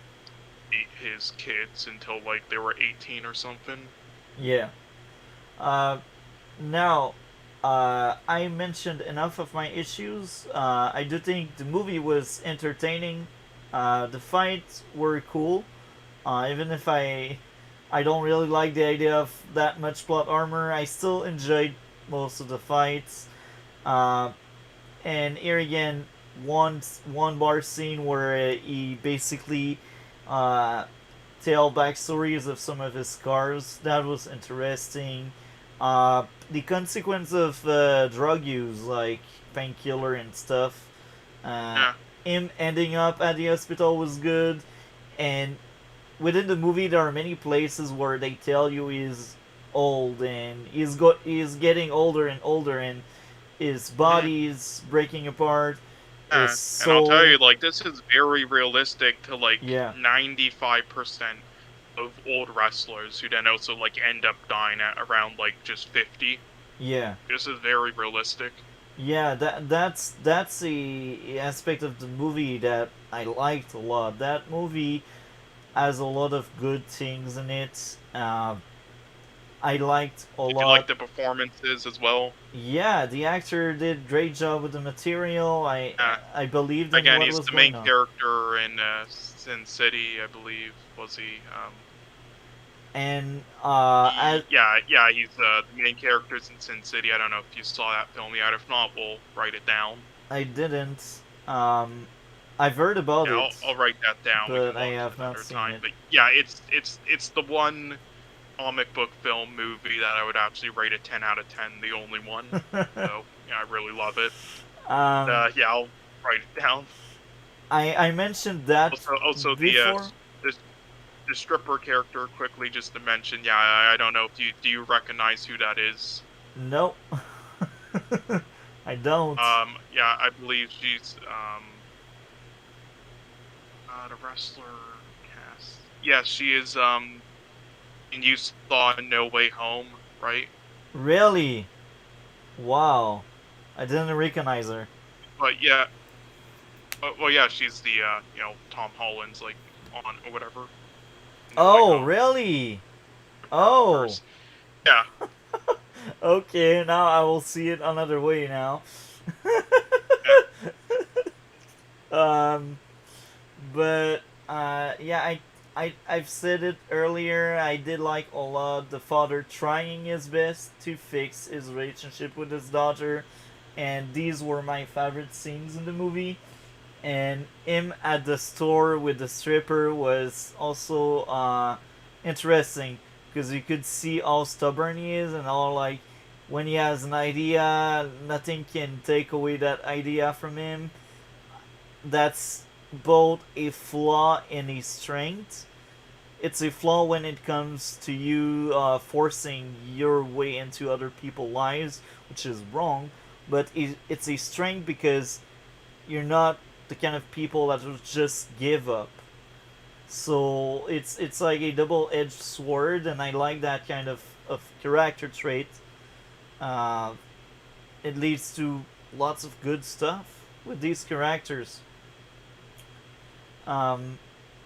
meet his kids until like they were 18 or something. Yeah. Uh, Now, I mentioned enough of my issues. I do think the movie was entertaining. The fights were cool, even if I don't really like the idea of that much plot armor. I still enjoyed most of the fights. Uh, and here again, one bar scene where he basically uh, tell backstories of some of his scars. That was interesting. The consequence of drug use, like painkiller and stuff. Uh, Yeah. him ending up at the hospital was good, and within the movie there are many places where they tell you he's old and he's getting older and older, and his Mhm. body is breaking apart, his Yeah, and I'll tell soul. you, like, this is very realistic to like Yeah, 95% of old wrestlers who then also like end up dying at around like just 50. yeah. This is very realistic. Yeah, that's the aspect of the movie that I liked a lot. That movie has a lot of good things in it. I liked a Did you like lot. the performances as well? Yeah, the actor did a great job with the material. Yeah. I believed in Again, what he's was the going main on. character in Sin City, I believe. Was he? And Yeah, he's the main characters in Sin City. I don't know if you saw that film yet. If not, we'll write it down. I didn't. I've heard about Yeah, it, I'll write that down. We but can I watch it have not another seen time. it. But yeah, it's the one comic book film movie that I would actually rate a 10 out of 10. The only one. So yeah, I really love it. um, Yeah, I'll write it down. I mentioned that Also before. the the stripper character quickly just to mention. Yeah, I don't know if you recognize who that is. Nope. I don't. Yeah, I believe she's the wrestler cast. Yes, she is and you saw No Way Home, right? Really? Wow. I didn't recognize her. But yeah, well yeah, she's the Tom Holland's like aunt or whatever. No Way Oh, Home. really? Of Oh. course. Yeah. Okay, now I will see it another way now. Yeah. um, but yeah, I've said it earlier. I did like a lot the father trying his best to fix his relationship with his daughter, and these were my favorite scenes in the movie. And him at the store with the stripper was also interesting because you could see how stubborn he is and how like when he has an idea, nothing can take away that idea from him. That's both a flaw and a strength. It's a flaw when it comes to you forcing your way into other people's lives, which is wrong. But it's a strength because you're not the kind of people that will just give up. So it's like a double edged sword, and I like that kind of character trait. Uh, it leads to lots of good stuff with these characters. Um,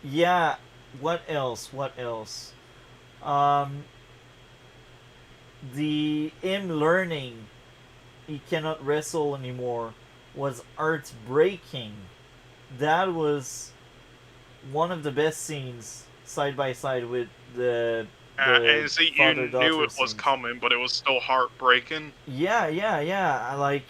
yeah. What else? What else? Um, the him learning he cannot wrestle anymore was heartbreaking. That was one of the best scenes side by side with the And see, you father knew daughter it was scenes. coming, but it was still heartbreaking. Yeah, yeah, yeah. Like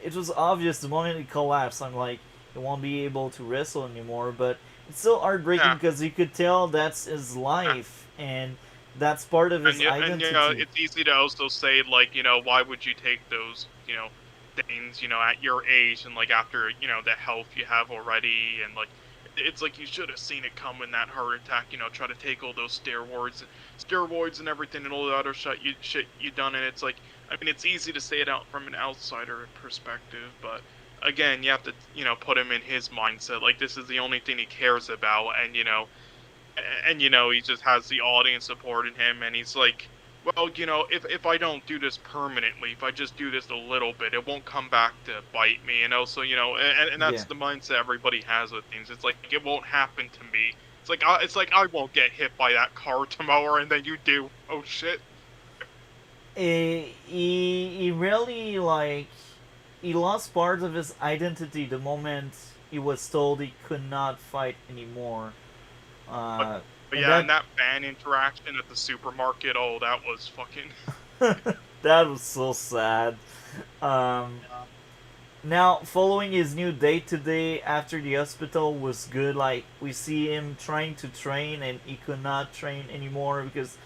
it was obvious the moment it collapsed. I'm like, he won't be able to wrestle anymore. But it's still heartbreaking Yeah. because you could tell that's his Yeah. life and that's part of his And identity. it's easy to also say like, why would you take those, things, at your age and like after, the health you have already and like it's like you should have seen it coming that heart attack, try to take all those steroids and everything and all the other shit you done and it's like I mean it's easy to say it out from an outsider perspective, but again, you have to, put him in his mindset. Like this is the only thing he cares about and he just has the audience supporting him and he's like, well, if I don't do this permanently, if I just do this a little bit, it won't come back to bite me, so and that's Yeah. the mindset everybody has with things. It's like it won't happen to me. It's like I won't get hit by that car tomorrow and then you do. Oh shit. He really like he lost part of his identity the moment he was told he could not fight anymore. But, Uh, but and yeah, that and that fan interaction at the supermarket, oh, that was fucking. that was so sad. Um, Now, following his new day to day after the hospital was good. Like we see him trying to train and he could not train anymore because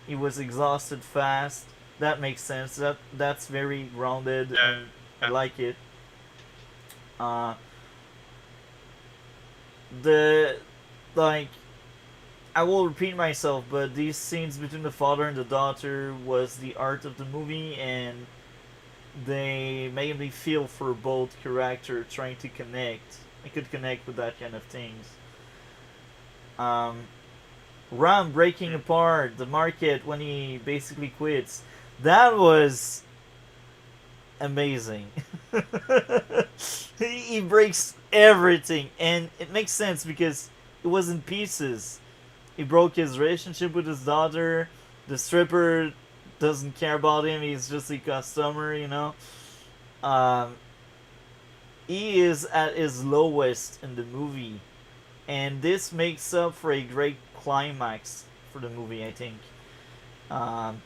he was exhausted fast. That makes sense. That's very grounded Yeah. and I like it. Uh, the like I will repeat myself, but these scenes between the father and the daughter was the art of the movie, and they made me feel for both characters trying to connect. I could connect with that kind of things. Um, Ram breaking Mm. apart the market when he basically quits. That was amazing. He breaks everything, and it makes sense because it was in pieces. He broke his relationship with his daughter. The stripper doesn't care about him. He's just a customer. Um, he is at his lowest in the movie, and this makes up for a great climax for the movie. I think um,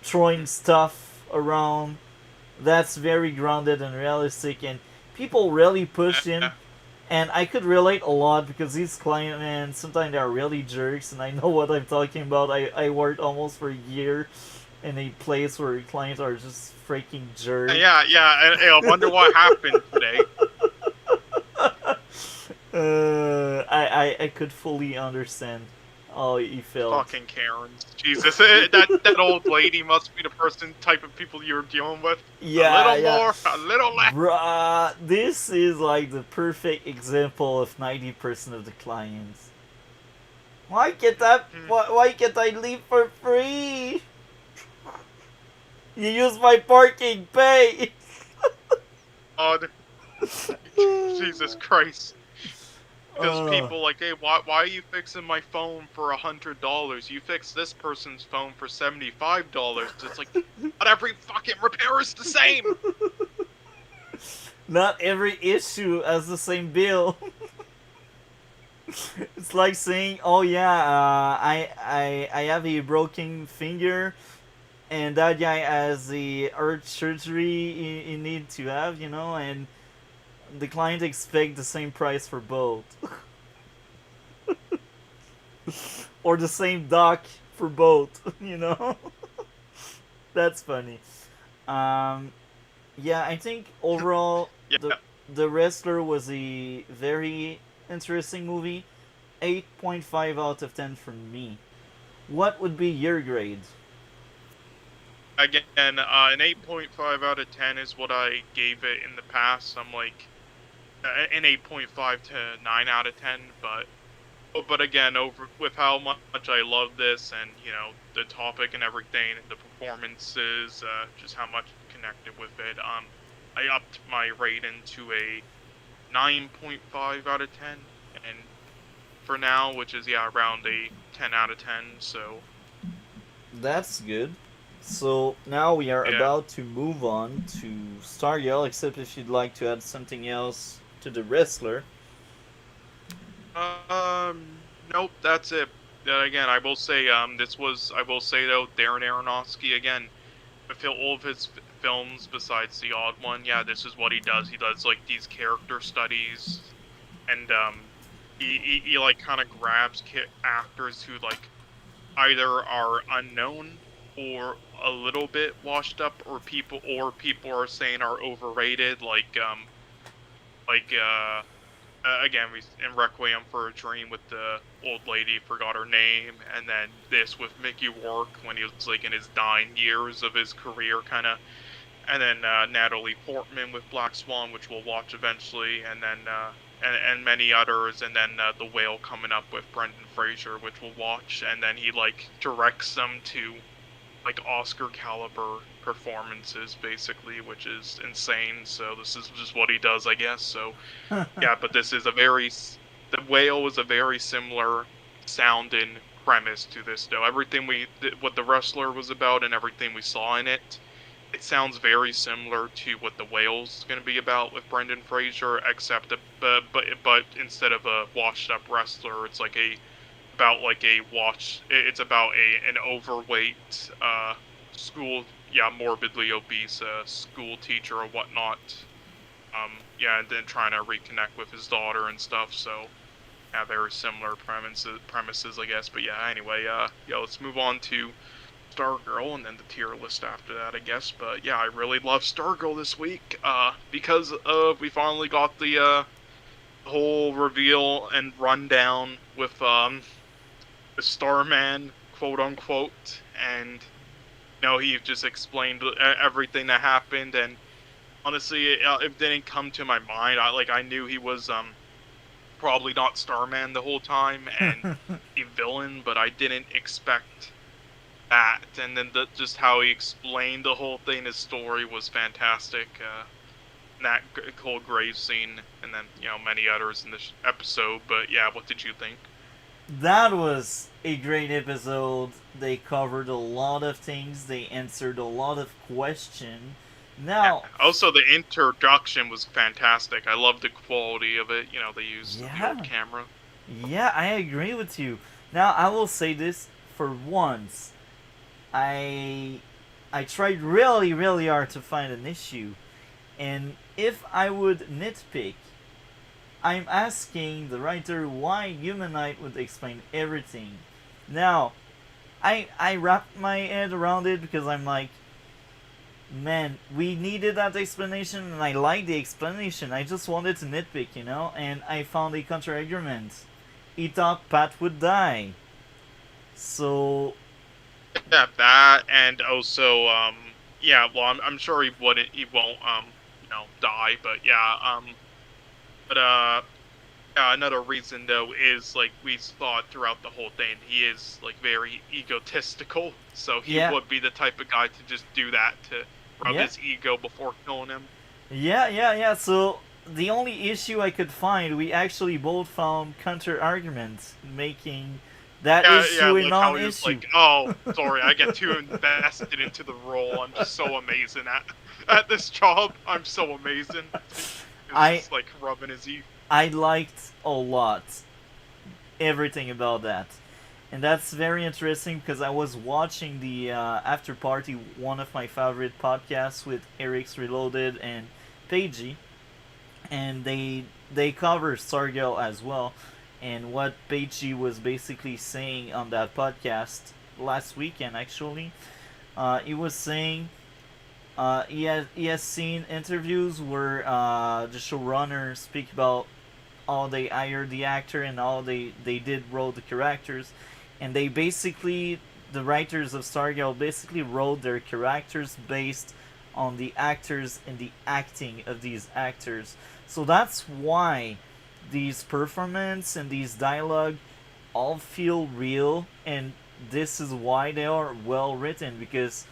throwing stuff around, that's very grounded and realistic, and people really pushed him. Yeah. And I could relate a lot because these client men sometimes they are really jerks, and I know what I'm talking about. I worked almost for a year in a place where clients are just freaking jerks. Yeah. And I wonder what happened today. I could fully understand how he felt. Fucking Karens. Jesus, that old lady must be the type of people you're dealing with. A Yeah, little yeah. more, a little less. Bruh, this is like the perfect example of 90% of the clients. Why can't I? Hmm. Why can't I leave for free? You use my parking pay. God, Jesus Christ. Because uh, people like, hey, why are you fixing my phone for $100? You fix this person's phone for $75. It's like, not every fucking repair is the same. Not every issue has the same bill. It's like saying, "Oh yeah, I have a broken finger, and that guy has the heart surgery he need to have, and the client expect the same price for both, or the same doc for both. That's funny. Um, yeah, I think overall the Yeah. the wrestler was a very interesting movie. 8.5 out of 10 from me. What would be your grade? Again, an 8.5 out of 10 is what I gave it in the past. I'm like, an 8.5 to 9 out of 10, but again, over with how much I love this and the topic and everything and the performances, just how much I connected with it, I upped my rating to a 9.5 out of 10, and for now, which is around a 10 out of 10. So That's good. So now we are yeah. about to move on to Stargirl, except if you'd like to add something else to the wrestler. Nope, that's it. Again, I will say, I will say though, Darren Aronofsky again. I all of his films besides the odd one, yeah, this is what he does. He does like these character studies, and he like kind of grabs actors who like either are unknown or a little bit washed up, or people are saying are overrated, like again, we in Requiem for a Dream with the old lady, forgot her name, and then this with Mickey Rourke when he was like in his dying years of his career, kind of, and then Natalie Portman with Black Swan, which we'll watch eventually, and then and many others, and then The Whale coming up with Brendan Fraser, which we'll watch, and then he like directs them to like Oscar caliber performances basically, which is insane. So this is just what he does, I guess. So yeah, but this is the Whale was a very similar sounding premise to this though. Everything what the Wrestler was about and everything we saw in it, it sounds very similar to what the Whale's going to be about with Brendan Fraser, except but instead of a washed up wrestler, it's like it's about an overweight school, yeah, morbidly obese school teacher or whatnot. Yeah, and then trying to reconnect with his daughter and stuff. So yeah, very similar premises, I guess. But yeah, anyway, yeah, let's move on to Stargirl and then the tier list after that, I guess. But yeah, I really love Stargirl this week because we finally got the whole reveal and rundown with the Starman, quote unquote, and he just explained everything that happened. And honestly, it didn't come to my mind. I knew he was probably not Starman the whole time and a villain, but I didn't expect that. And then just how he explained the whole thing, his story was fantastic. That whole grave scene, and then many others in this episode. But yeah, what did you think? That was a great episode. They covered a lot of things. They answered a lot of questions. Yeah. Now, Also, the introduction was fantastic. I love the quality of it. They used the old yeah, camera. yeah, I agree with you. Now, I will say this for once. I I tried really, really hard to find an issue, and if I would nitpick, I'm asking the writer why Human Knight would explain everything. Now, I wrapped my head around it because I'm like, man, we needed that explanation, and I like the explanation. I just wanted to nitpick, and I found a counter argument. He thought Pat would die. So, Yeah, that, and also, yeah, well, I'm sure he won't, die, but yeah, but, yeah, another reason, though, is, like, we saw it throughout the whole thing, he is, like, very egotistical, so he yeah, would be the type of guy to just do that, to rub yeah, his ego before killing him. yeah. So, the only issue I could find, we actually both found counter arguments making that Yeah, issue a like non how he was issue. like, "Oh, sorry, I get too invested into the role. I'm just so amazing at this job. I'm so amazing." He was I just like rubbing his ego. I liked a lot everything about that. And that's very interesting because I was watching the after party, one of my favorite podcasts with Eric's Reloaded and Paigey, and they cover Stargirl as well. And what Paigey was basically saying on that podcast last weekend, actually, he was saying he has seen interviews where the showrunners speak about how they hired the actor and how they did wrote the characters, and they basically, the writers of Stargirl basically wrote their characters based on the actors and the acting of these actors. So that's why these performance and these dialogue all feel real, and this is why they are well written, because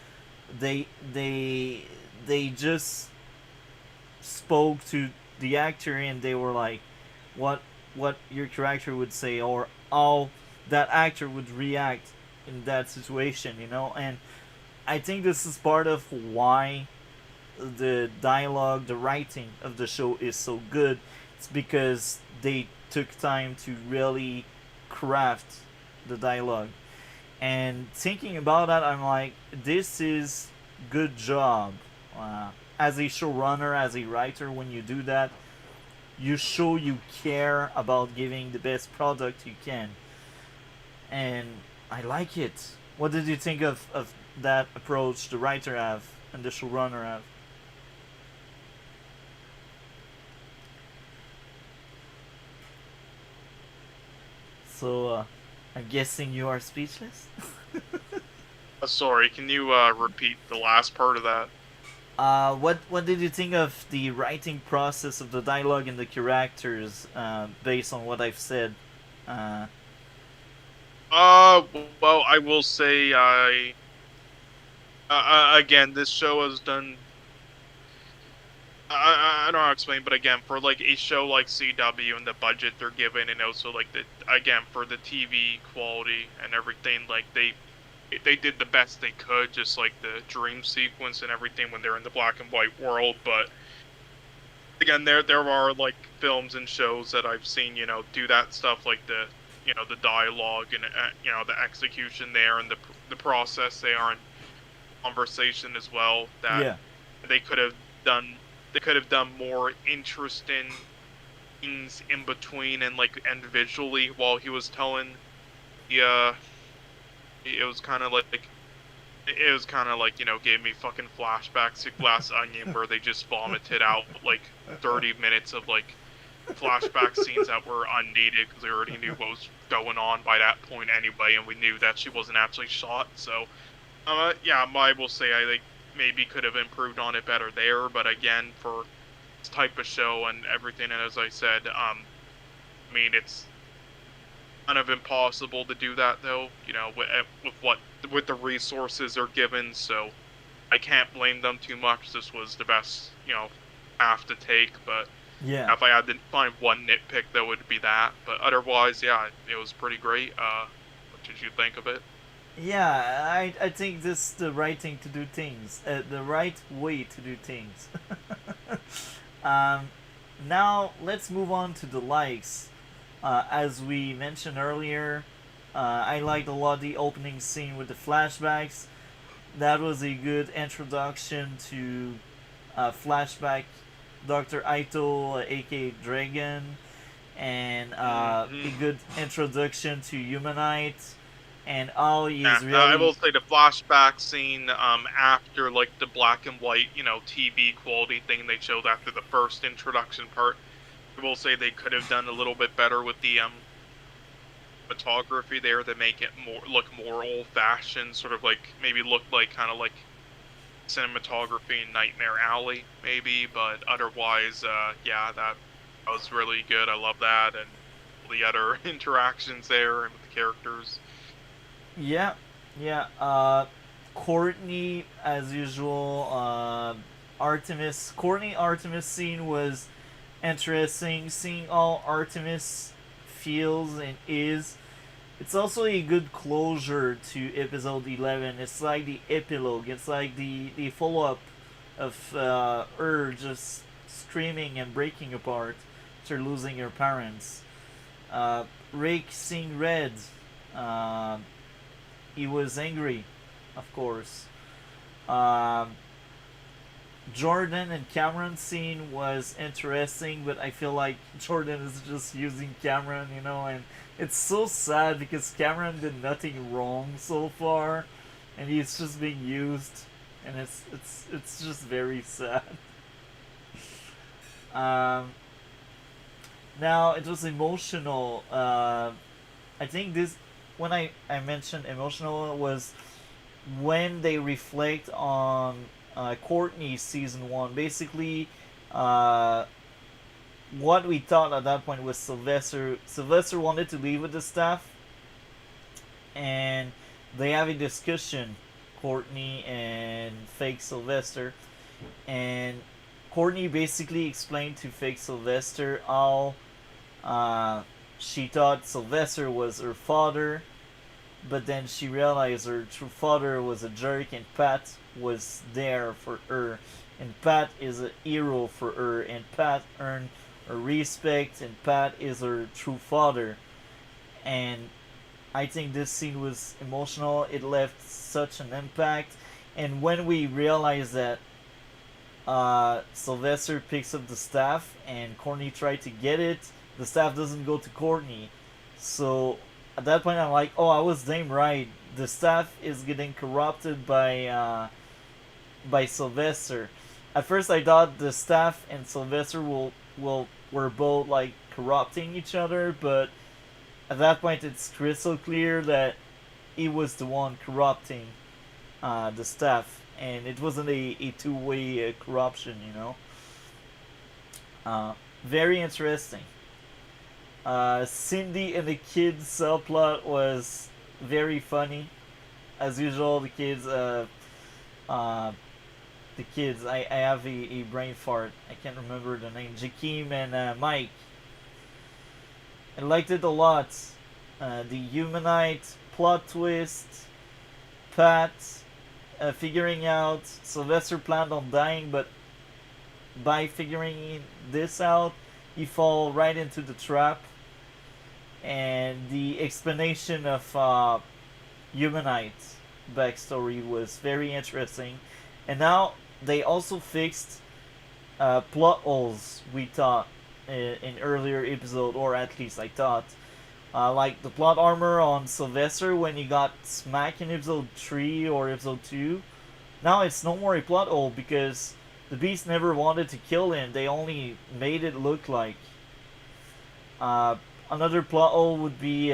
they they they just spoke to the actor and they were like, what your character would say, or how that actor would react in that situation, and I think this is part of why the dialogue, the writing of the show is so good. It's because they took time to really craft the dialogue. And thinking about that, I'm like, this is good job. As a showrunner, as a writer, when you do that, you show you care about giving the best product you can. And I like it. What did you think of that approach the writer have and the showrunner have? So, I'm guessing you are speechless? Sorry, can you repeat the last part of that? What did you think of the writing process of the dialogue and the characters, based on what I've said? Uh, Well, I will say again, this show has done. I don't know how to explain, but again, for like a show like CW and the budget they're given, and also like the again for the TV quality and everything, like they did the best they could, just like the dream sequence and everything when they're in the black and white world. But again, there are like films and shows that I've seen, do that stuff, like the dialogue and the execution there and the process they are in conversation as well, that yeah, they could have done they could have done more interesting things in between and visually while he was telling the it was kind of like gave me fucking flashbacks to Glass Onion, where they just vomited out like 30 minutes of like flashback scenes that were unneeded because they already knew what was going on by that point anyway, and we knew that she wasn't actually shot. So, yeah, I will say I think maybe could have improved on it better there. But again, for this type of show and everything, and as I said, I mean it's kind of impossible to do that though. With the resources they're given, so I can't blame them too much. This was the best, path to take, but yeah, if I had to find one nitpick, that would be that. But otherwise, yeah, it was pretty great. What did you think of it? yeah. I think this is the right thing to do things, the right way to do things. um, Now let's move on to the likes. As we mentioned earlier, I liked a lot the opening scene with the flashbacks. That was a good introduction to flashback Dr. Aito, aka Dragon, and a Hmm. good introduction to Humanite, and how he Yeah, is I will really. say the flashback scene, after like the black and white, TV quality thing they showed after the first introduction part. I will say they could have done a little bit better with the photography there to make it more old fashioned, sort of like maybe look like kind of like cinematography in Nightmare Alley, maybe. But otherwise, yeah, that was really good. I love that, and all the other interactions there and with the characters. Yeah, yeah. Courtney, as usual. Artemis scene was interesting. Seeing all Artemis feels and is. It's also a good closure to episode 11. It's like the epilogue. It's like the follow up of her just screaming and breaking apart after losing her parents. Rick seeing red. Uh, he was angry, of course. Um, Jordan and Cameron scene was interesting, but I feel like Jordan is just using Cameron, and it's so sad because Cameron did nothing wrong so far, and he's just being used, and it's just very sad. Um, Now it was emotional. I think this when I mentioned emotional was when they reflect on Courtney's season one. Basically, uh, what we thought at that point was Sylvester. Sylvester wanted to leave with the staff, and they have a discussion, Courtney and fake Sylvester, and Courtney basically explained to fake Sylvester how she thought Sylvester was her father, but then she realized her true father was a jerk, and Pat was there for her, and Pat is a hero for her, and Pat earned her respect, and Pat is her true father. And I think this scene was emotional. It left such an impact, and when we realized that Sylvester picks up the staff and Courtney tried to get it, the staff doesn't go to Courtney. So at that point, I'm like, oh, I was damn right. the staff is getting corrupted by Sylvester. At first, I thought the staff and Sylvester will were both like corrupting each other, but at that point, it's crystal clear that he was the one corrupting the staff, and it wasn't a two-way corruption, you know. Very interesting. Cindy and the kids subplot was very funny, as usual. Uh, the kids. I have a brain fart. I can't remember the name. Jakeem and Mike. I liked it a lot. The Humanite plot twist, Pat figuring out Sylvester planned on dying, but by figuring this out, he fall right into the trap. And the explanation of Humanite backstory was very interesting. And now they also fixed plot holes we thought in earlier episode, or at least I thought. Like the plot armor on Sylvester when he got smacked in episode 3 or episode 2. Now it's no more a plot hole because the Beast never wanted to kill him. They only made it look like. Another plot hole would be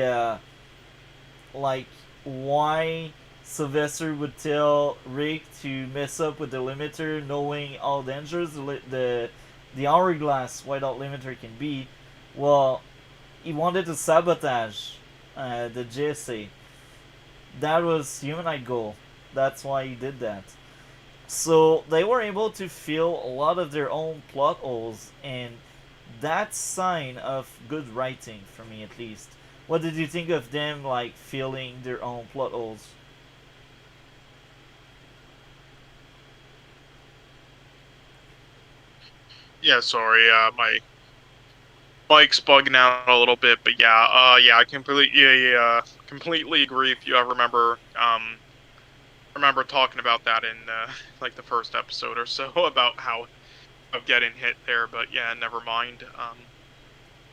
like why Sylvester would tell Rick to mess up with the limiter, knowing how dangerous the hourglass whiteout limiter can be. Well, he wanted to sabotage the JSA. That was Humanite goal. That's why he did that. So they were able to fill a lot of their own plot holes, and that's sign of good writing for me at least. What did you think of them like filling their own plot holes? Yeah, sorry, my mic's bugging out a little bit, but yeah, I completely agree. If you remember talking about that in like the first episode or so about how of getting hit there, but yeah, never mind.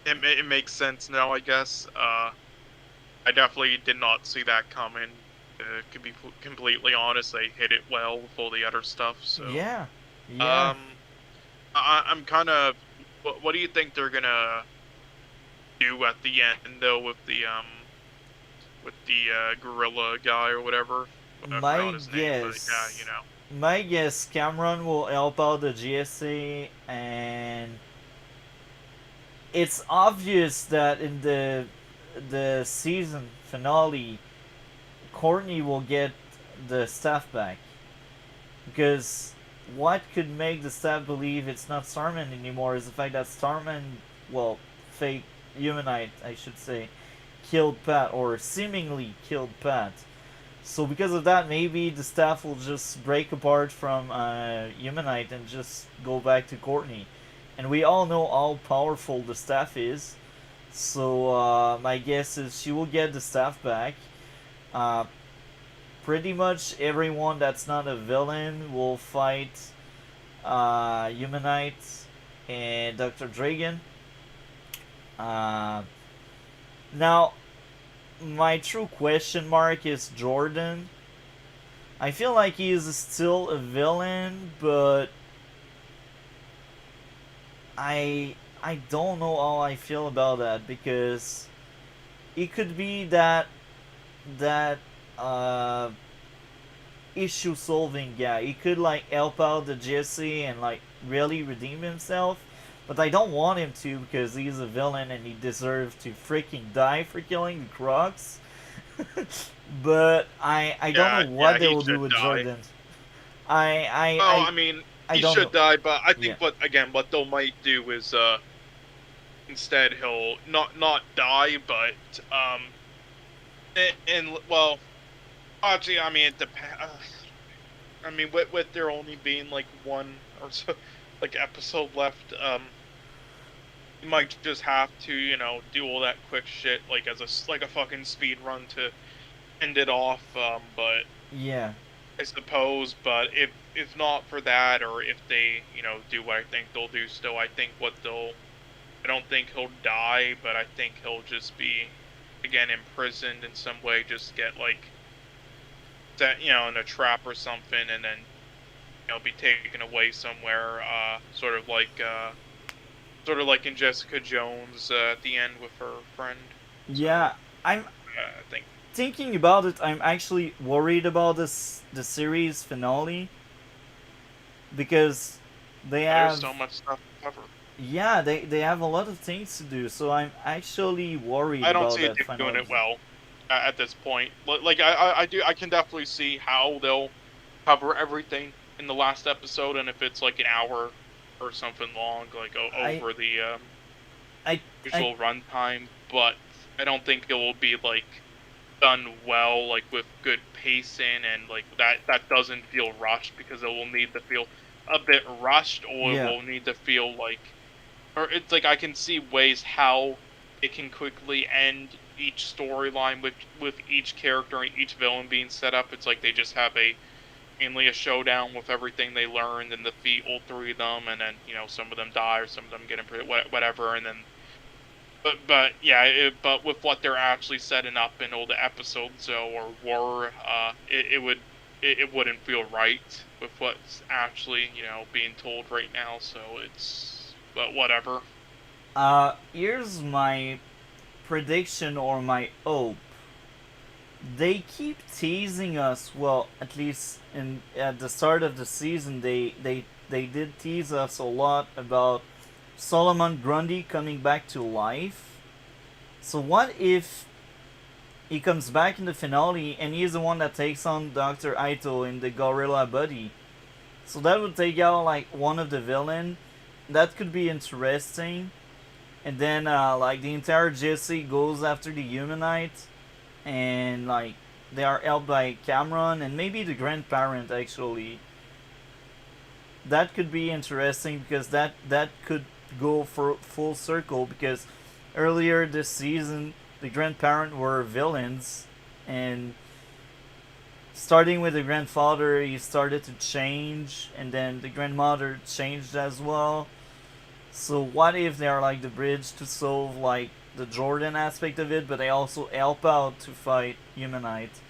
It makes sense now, I guess. I definitely did not see that coming. To be completely honest, they hit it well with all the other stuff. So, Yeah, yeah. um, I'm kind of. What do you think they're gonna do at the end though with the gorilla guy or whatever? I forgot My his name, but yeah, guess, my guess, Cameron will help out the GSA, and it's obvious that in the season finale, Courtney will get the staff back. Because what could make the staff believe it's not Starman anymore is the fact that Starman, well, fake Humanite, I should say, killed Pat, or seemingly killed Pat. So because of that, maybe the staff will just break apart from Humanite and just go back to Courtney. And we all know how powerful the staff is. So my guess is she will get the staff back. Uh, Pretty much everyone that's not a villain will fight Humanite and Dr. Dragon. Uh, Now, my true question mark is Jordan. I feel like he is still a villain, but I don't know how I feel about that because it could be that uh issue solving guy. He could like help out the Jesse and like really redeem himself. But I don't want him to because he's a villain and he deserves to freaking die for killing the Crocs. But I don't yeah, know yeah, what they he will do should with die. Jordan. I I Well, I I mean, I he don't know. should die, but I Yeah. think what they might do is instead he'll not die, but and well, actually, I mean it depends. I mean, with there only being like one or so like episode left, you might just have to do all that quick shit like as a fucking speed run to end it off. But Yeah. I suppose, but if not for that, or if they do what I think they'll do, still I think what they'll I don't think he'll die, but I think he'll just be again imprisoned in some way, just get like set, in a trap or something, and then be taken away somewhere. Sort of like in Jessica Jones at the end with her friend. So Yeah, I'm I think thinking about it. I'm actually worried about the series finale because they there's so have much stuff to cover. yeah they have a lot of things to do. So I'm actually worried I don't about see it that final doing it episode. well at this point. Like I can definitely see how they'll cover everything in the last episode, and if it's like an hour or something long, like I over the I I usual runtime, but I don't think it will be like done well, like with good pacing, and like that doesn't feel rushed, because it will need to feel a bit rushed, or it yeah will need to feel like, or it's like I can see ways how it can quickly end each storyline with each character and each villain being set up. It's like they just have a mainly a showdown with everything they learned and defeat all three of them, and then some of them die or some of them get imprisoned, whatever, and then but yeah, but with what they're actually setting up in all the episodes, or were, it wouldn't feel right with what's actually being told right now. So but whatever. here's my prediction or my hope. They keep teasing us. Well, at least in at the start of the season, they did tease us a lot about Solomon Grundy coming back to life. So what if he comes back in the finale and he's the one that takes on Dr. Aito in the Gorilla Buddy? So that would take out like one of the villain. That could be interesting. And then like the entire Jesse goes after the Humanite, and like they are helped by Cameron and maybe the grandparent actually. That could be interesting because that could go for full circle because earlier this season the grandparent were villains, and starting with the grandfather he started to change, and then the grandmother changed as well. So what if they are like the bridge to solve like the Jordan aspect of it, but they also help out to fight Humanite?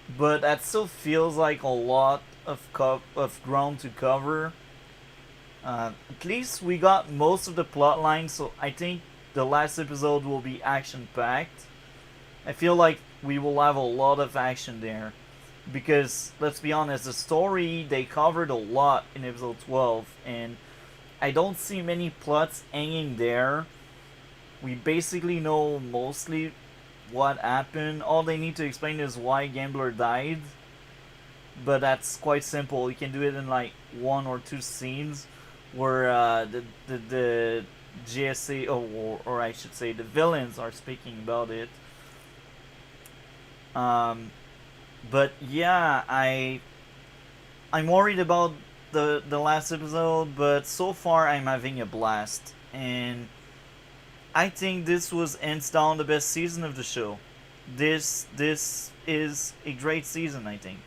But that still feels like a lot of ground to cover. At least we got most of the plot lines, so I think the last episode will be action packed. I feel like we will have a lot of action there because let's be honest, the story they covered a lot in episode 12, and I don't see many plots hanging there. We basically know mostly what happened. All they need to explain is why Gambler died, but that's quite simple. You can do it in like one or two scenes where the GSA, or I should say the villains are speaking about it. Um, but yeah, I'm worried about the last episode, but so far I'm having a blast, and I think this was hands down the best season of the show. This is a great season, I think.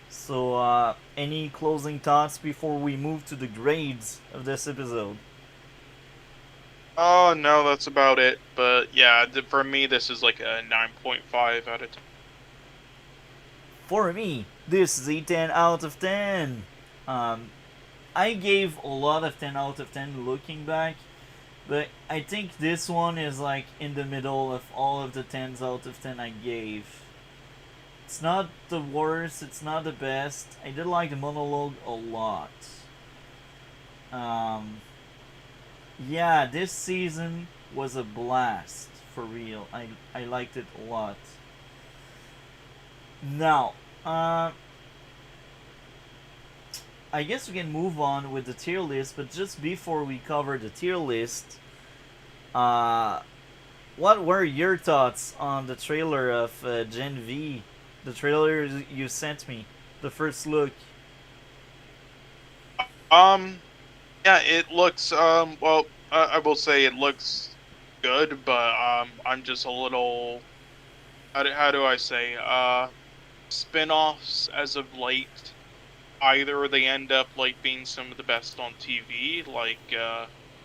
So, any closing thoughts before we move to the grades of this episode? Oh no, that's about it. But yeah, for me, this is like a 9.5 out of 10. For me, this is a 10 out of 10. Um, I gave a lot of 10 out of 10 looking back, but I think this one is like in the middle of all of the 10s out of 10 I gave. It's not the worst, it's not the best. I did like the monologue a lot. Um, yeah, this season was a blast for real. I liked it a lot. Now, I guess we can move on with the tier list, but just before we cover the tier list, uh, what were your thoughts on the trailer of Gen V? The trailer you sent me, the first look. Um, yeah, it looks well. I will say it looks good, but I'm just a little. How do I say? Spin-offs as of late, either they end up like being some of the best on TV, like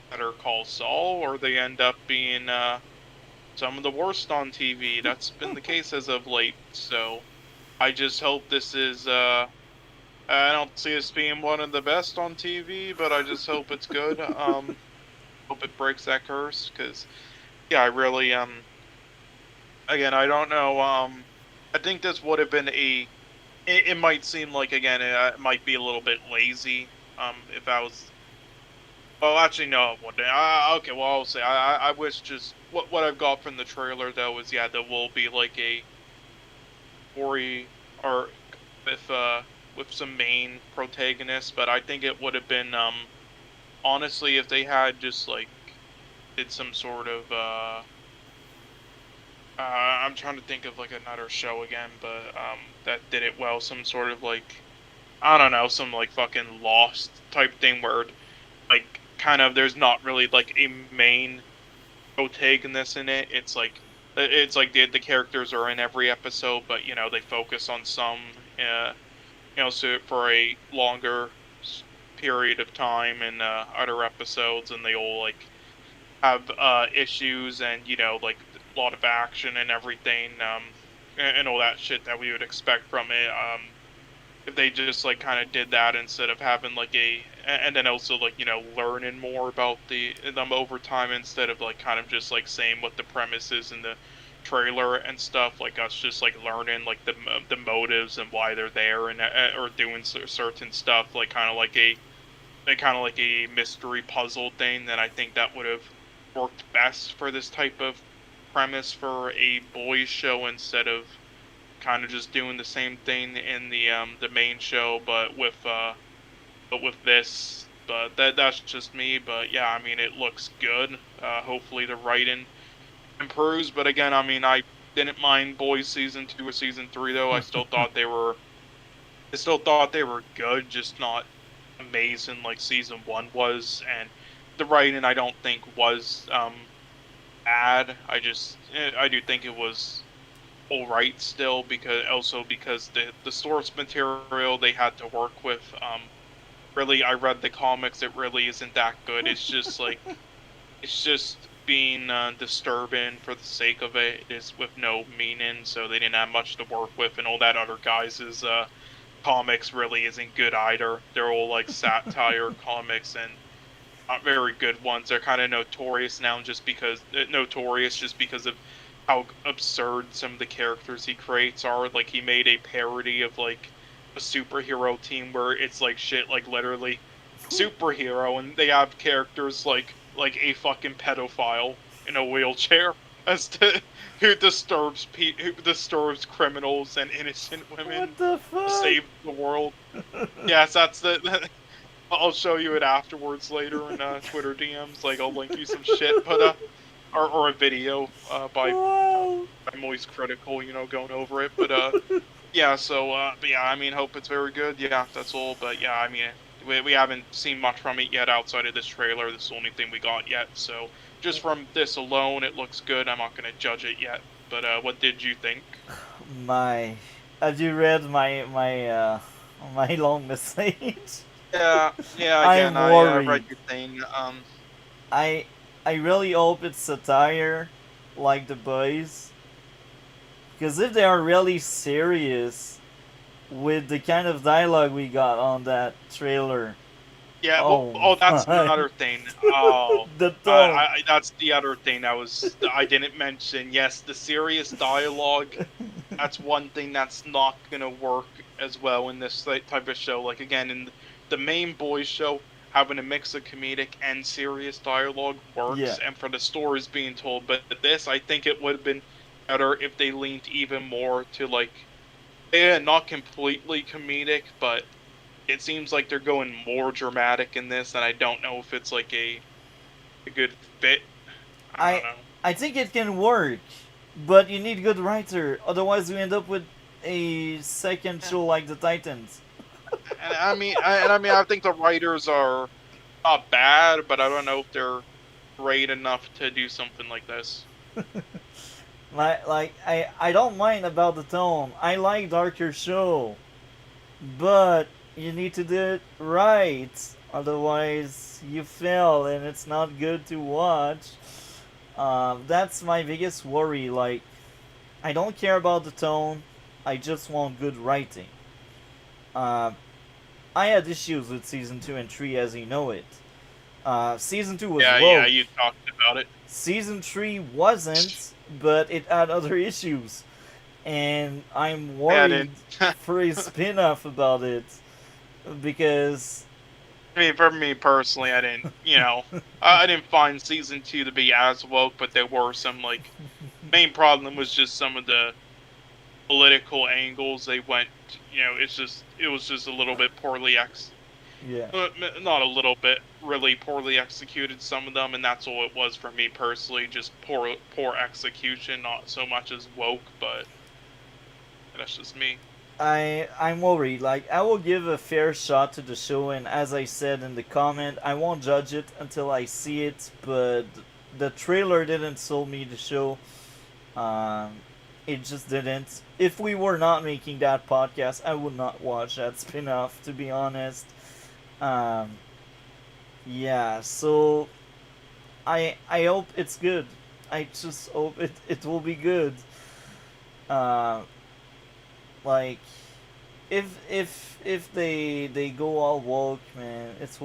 Better Call Saul, or they end up being some of the worst on TV. That's been the case as of late. So I just hope this is I don't see this being one of the best on TV, but I just hope it's good. Hope it breaks that curse, because yeah, I really again, I don't know. I think this would have been it might seem like, again, it might be a little bit lazy. If I was, well, actually, no, it wouldn't. Okay, well, I'll say I wish just what I've got from the trailer though is, yeah, there will be like a story arc with with some main protagonists, but I think it would have been honestly, if they had just like did some sort of I'm trying to think of like another show again, but that did it well. Some sort of like, I don't know, some like fucking Lost type thing where like kind of there's not really like a main protagonist in it. It's like the characters are in every episode, but you know they focus on some so for a longer period of time in other episodes, and they all like have issues, and you know like a lot of action and everything, and all that shit that we would expect from it. If they just like kind of did that instead of having like and then also like learning more about them over time, instead of like kind of just like saying what the premise is in the trailer and stuff, like us just like learning like the motives and why they're there, and or doing certain stuff, like kind of like a mystery puzzle thing, then I think that would have worked best for this type of premise for a boys show, instead of kind of just doing the same thing in the main show, but with this. But that's just me. But yeah, I mean, it looks good. Hopefully the writing improves. But again, I mean, I didn't mind Boys season 2 or season 3 though. I still thought they were good, just not amazing like season 1 was. And the writing, I don't think was bad. I do think it was all right still, because the source material they had to work with, really, I read the comics, it really isn't that good. It's just like it's just being disturbing for the sake of it. It is with no meaning, so they didn't have much to work with, and all that other guys' comics really isn't good either. They're all like satire comics, and not very good ones. They're kind of notorious just because of how absurd some of the characters he creates are. Like, he made a parody of like a superhero team where it's like shit, like literally superhero, and they have characters like a fucking pedophile in a wheelchair as to who disturbs criminals and innocent What women the to fuck? save the world. Yes, that's the I'll show you it afterwards later in Twitter DMs. Like, I'll link you some shit, but or a video by Wow. Moist Critical, going over it. But yeah. So but yeah, I mean, hope it's very good. Yeah, that's all. But yeah, I mean, we haven't seen much from it yet outside of this trailer. This is the only thing we got yet. So just from this alone, it looks good. I'm not gonna judge it yet. But what did you think? My, have you read my long message? Yeah, yeah. I'm Again, I read worried. your thing. I I really hope it's satire, like the boys. Because if they are really serious with the kind of dialogue we got on that trailer, Yeah, well, oh oh, that's my, another thing. Oh, the tone. that's the other thing I didn't mention. Yes, the serious dialogue. That's one thing that's not gonna work as well in this type of show. Like, again, in the main boys show, having a mix of comedic and serious dialogue Yeah, works, and for the stories being told. But this, I think it would have been better if they leaned even more to like, yeah, not completely comedic, but it seems like they're going more dramatic in this, and I don't know if it's like a good fit. I don't I know. I think it can work, but you need good writer. Otherwise, we end up with a second Yeah. show like the Titans. I think the writers are not bad, but I don't know if they're great enough to do something like this. I don't mind about the tone. I like darker show, but you need to do it right. Otherwise, you fail and it's not good to watch. That's my biggest worry. Like, I don't care about the tone. I just want good writing. Uh, I had issues with season 2 and 3 as you know it. Season 2 was Yeah, woke. you talked about it. Season 3 wasn't, but it had other issues. And I'm I worried didn't. for a spin off about it. Because. I mean, for me personally, I didn't. I didn't find season two to be as woke, but there were some like main problem was just some of the political angles they went. It was just a little bit poorly Yeah. not a little bit, really poorly executed some of them, and that's all it was for me personally. Just poor execution, not so much as woke, but that's just me. I'm worried. Like, I will give a fair shot to the show, and as I said in the comment, I won't judge it until I see it. But the trailer didn't sell me the show. Um, it just didn't. If we were not making that podcast, I would not watch that spin-off, to be honest. Um, yeah. So I hope it's good. I just hope it will be good. Uh, like if they go all woke, man, it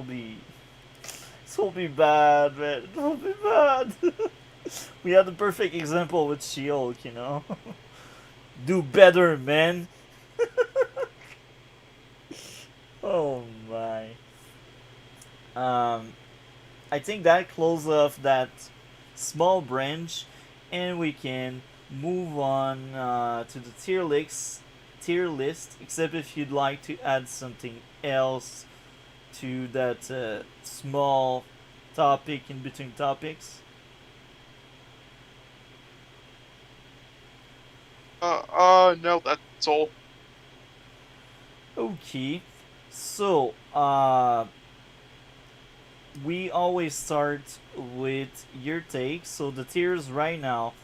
will be bad, man. It will be bad. We had the perfect example with She-Hulk, you know. Do better, man. Oh my. Um, I think that closes off that small branch, and we can move on to the tier list. Except if you'd like to add something else to that small topic in between topics. No, that's all. Okay, so we always start with your take. So the tiers right now,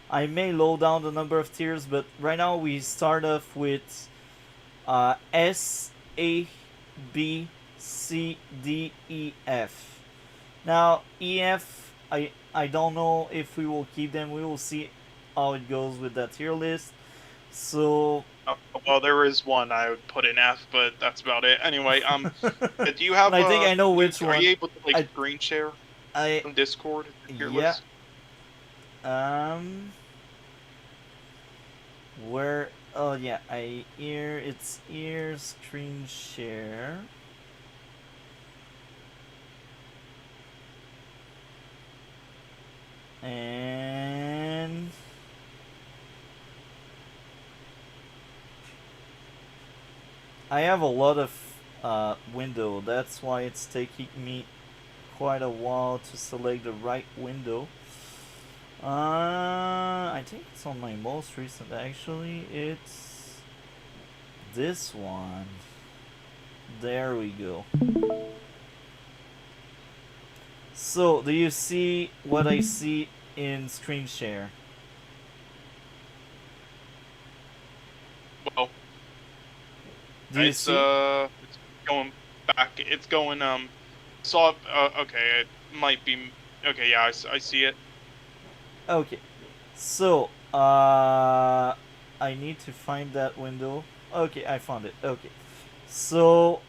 I may low down the number of tiers, but right now we start off with S, A, B, C, D, E, F. Now EF, I don't know if we will keep them. We will see how it goes with that tier list. So Uh, well, there is one I would put in F, but that's about it. Anyway, do you and have I think I know which are one. you able to like I screen share I from Discord the tier yeah. list? Um where oh yeah, it's ear screen share. And I have a lot of window. That's why it's taking me quite a while to select the right window. I think it's on my most recent actually. It's this one. There we go. So, do you see what I see in screen share? Well, Do you see? it's going back. It's going saw okay, it might be okay. Yeah, I see it. Okay. So, I need to find that window. Okay, I found it. Okay. So,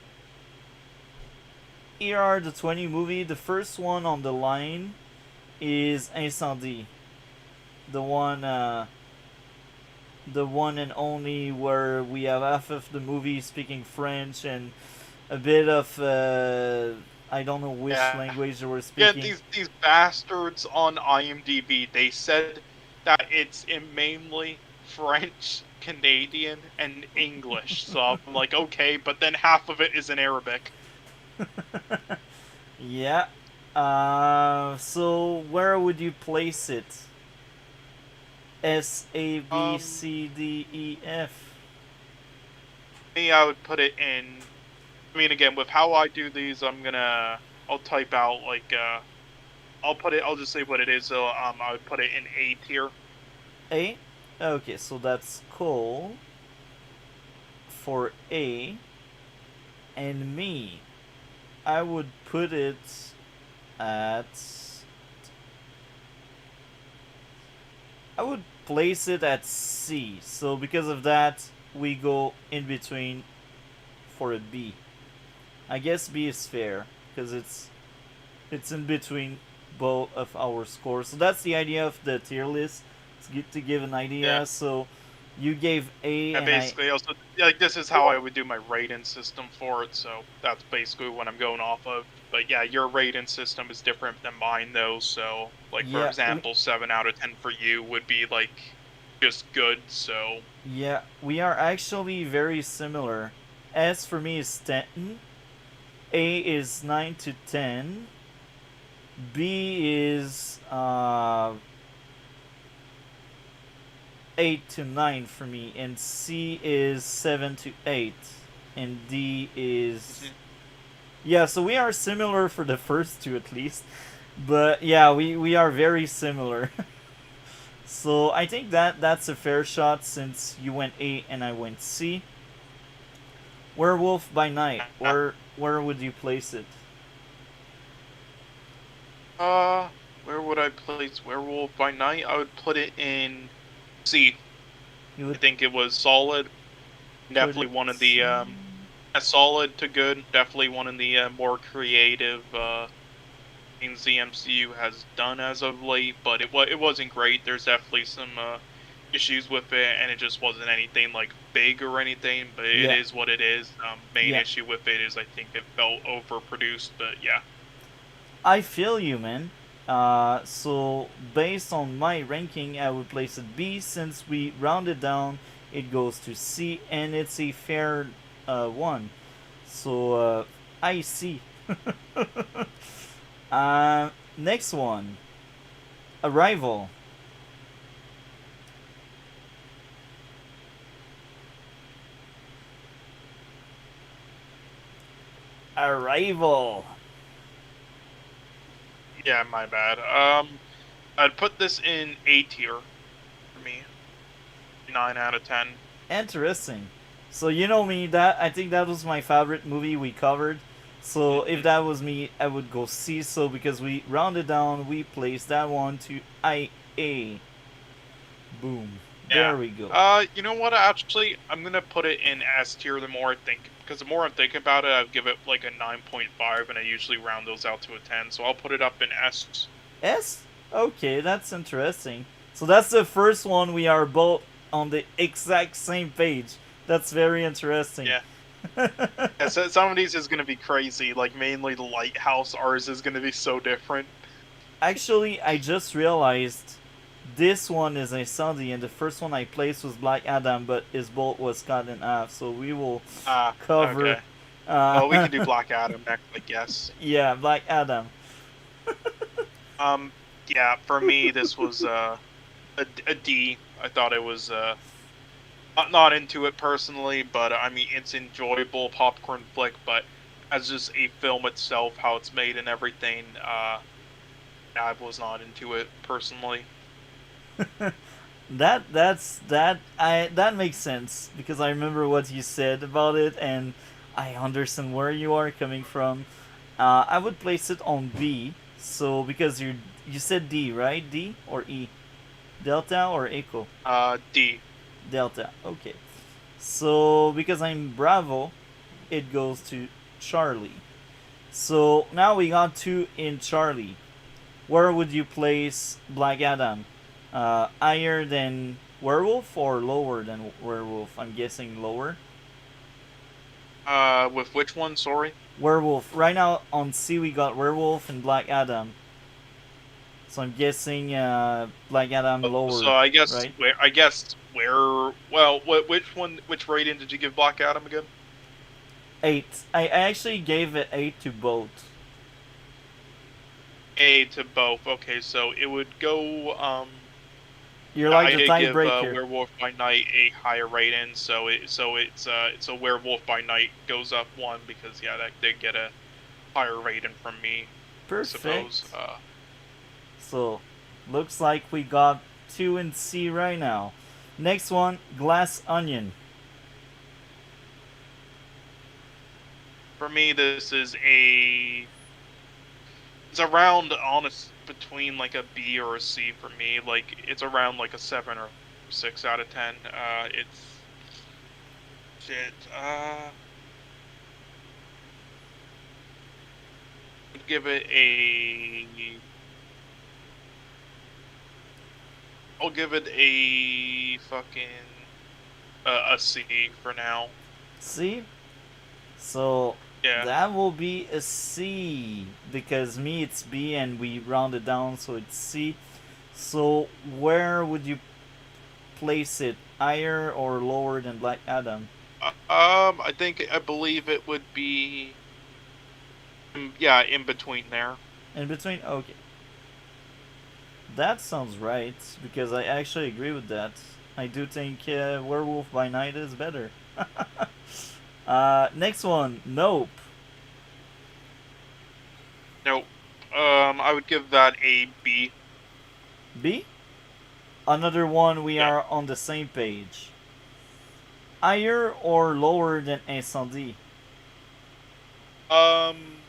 here are the 20 movie. The first one on the line is Incendie. The one, the one and only where we have half of the movie speaking French and a bit of, I don't know which Yeah, language they were yeah. speaking. These bastards on IMDb. They said that it's in mainly French, Canadian, and English. So I'm like, okay, but then half of it is in Arabic. Yeah. So where would you place it? S, A, B, Um, C, D, E, F. Me, I would put it in. I mean, again, with how I do these, I'll type out like I'll just say what it is. So I would put it in A tier. A? Okay, so that's cool for A. And me, I would put it at I would place it at C. So because of that, we go in between for a B. I guess B is fair because it's in between both of our scores. So that's the idea of the tier list. To give an Yeah. idea. So you gave A Yeah, and I. basically, also like this is how I would do my rating system for it. So that's basically what I'm going off of. But yeah, your rating system is different than mine though. So like for Yeah, example, 7 out of 10 for you would be like just good. So we are actually very similar. S for me is 10. A is 9 to 10. B is 8 to 9 for me, and C is 7 to 8, and D is. mhm. Yeah, so we are similar for the first two at least, but yeah, we are very similar. So I think that's a fair shot since you went A and I went C. Werewolf by Night, where would you place it? Where would I place Werewolf by Night? I would put it in C. You I would think it was solid. put Definitely it one of C. the a solid to good. Definitely one of the more creative things the MCU has done as of late. But it wasn't great. There's definitely some issues with it, and it just wasn't anything like big or anything. But it Yeah, is what it is. Main yeah. issue with it is I think it felt overproduced. But yeah, I feel you, man. So based on my ranking, I would place it B. Since we rounded down, it goes to C, and it's a fair one. So I see. Next one, Arrival. Arrival. yeah, my bad. I'd put this in A tier for me. 9 out of 10. Interesting. So you know me, that I think that was my favorite movie we covered. So if Mhm. that was me, I would go C. So because we rounded down, we placed that one to IA. Boom. Yeah. There we go. You know what? Actually, I'm gonna put it in S tier. The more I think, because the more I'm thinking about it, I'd give it like a 9.5, and I usually round those out to a 10. So I'll put it up in S. S? Okay, that's interesting. So that's the first one we are both on the exact same page. That's very interesting. Yeah. Yeah, so some of these is gonna be crazy. Like mainly the lighthouse. Ours is gonna be so different. Actually, I just realized this one is a Sunday, and the first one I placed was Black Adam, but his bolt was cut in half. So we will Ah, cover. okay. Well, we can do Black Adam next, I guess. Yeah, Black Adam. Um, yeah, for me, this was a D. I thought it was not into it personally, but I mean it's enjoyable popcorn flick. But as just a film itself, how it's made and everything, I was not into it personally. That makes sense because I remember what you said about it, and I understand where you are coming from. I would place it on B. So because you said D, right? D or E? Delta or Echo? D. Delta. Okay. So because I'm Bravo, it goes to Charlie. So now we got two in Charlie. Where would you place Black Adam? Higher than Werewolf or lower than Werewolf? I'm guessing lower. With which one? Sorry. Werewolf. Right now on C we got Werewolf and Black Adam. So I'm guessing Black Adam So lower, I guess right? where. Well, which one? Which rating did you give Black Adam again? 8. I actually gave it 8 to both. A to both. Okay, so it would go. You're like I the did give tiebreaker. Werewolf by Night a higher rating, so it's Werewolf by Night goes up one because yeah, that did get a higher rating from me, I suppose. Perfect. So, looks like we got 2 in C right now. Next one, Glass Onion. For me, this is a It's around honest between like a B or a C for me. Like it's around like a 7 or 6 out of 10. It's shit. I'd give it a. I'll give it a fucking a C for now. C. So Yeah. that will be a C because me it's B and we round it down, so it's C. So where would you place it? Higher or lower than Black Adam? I believe it would be. Yeah, in between there. In between? Okay. That sounds right because I actually agree with that. I do think Werewolf by Night is better. Next one, Nope. Nope. I would give that a B. B. Another one we Yeah. are on the same page. Higher or lower than Incendie?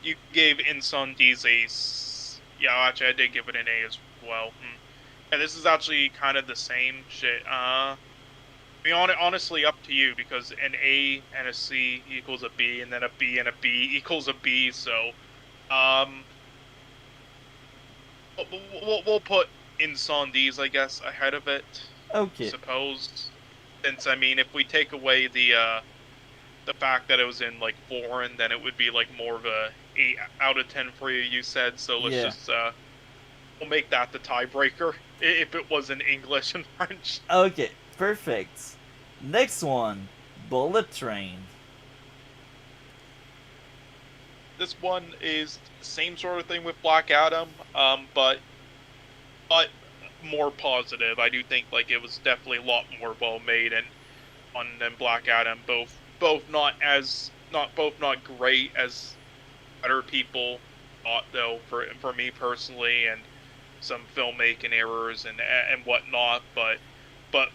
You gave Incendies yeah, actually, I did give it an A as well. Yeah, this is actually kind of the same shit. Honestly, up to you because an A and a C equals a B, and then a B and a B equals a B. So, um, we'll put Incendies, I guess, ahead of it. Okay. Suppose, since I mean, if we take away the fact that it was in like foreign, then it would be like more of a 8 out of 10 for you. You said so. Let's Yeah. just we'll make that the tiebreaker if it was in English and French. Okay. Perfect. Next one, Bullet Train. This one is same sort of thing with Black Adam, but more positive. I do think like it was definitely a lot more well made and on than Black Adam. Both not great as other people thought though for me personally, and some filmmaking errors and whatnot, but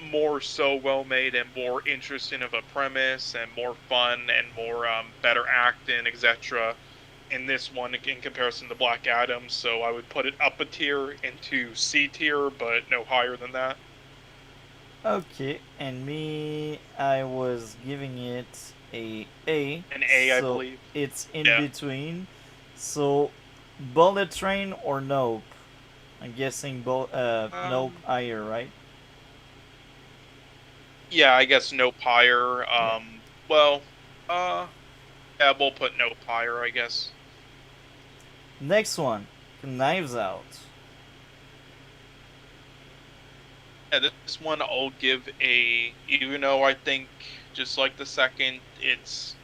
more so well made and more interesting of a premise and more fun and more better acting, etc. In this one in comparison to Black Adam, so I would put it up a tier into C tier, but no higher than that. Okay, and me, I was giving it a A, An A, I so believe. it's in Yeah. between. So, Bullet Train or Nope? I'm guessing Nope Um. higher, right? Yeah, I guess no higher. Yeah. Well. Uh. Yeah, we'll put no higher, I guess. Next one, Knives Out. Yeah, this one I'll give a. Even though I think just like the second, it's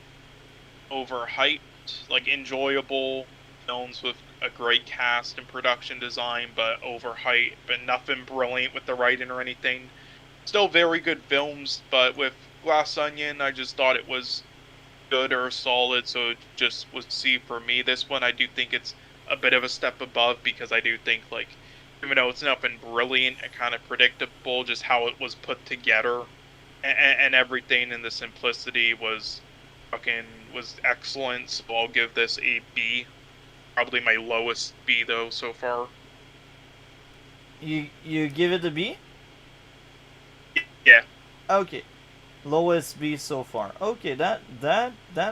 overhyped, like enjoyable films with a great cast and production design, but overhyped, but nothing brilliant with the writing or anything. Still very good films, but with Glass Onion, I just thought it was good or solid, so it just was C for me. This one, I do think it's a bit of a step above because I do think like even though it's nothing brilliant and kind of predictable, just how it was put together and everything in the simplicity was excellent. So I'll give this a B. Probably my lowest B though so far. You give it a B? Yeah. Okay. Lowest B so far. Okay, that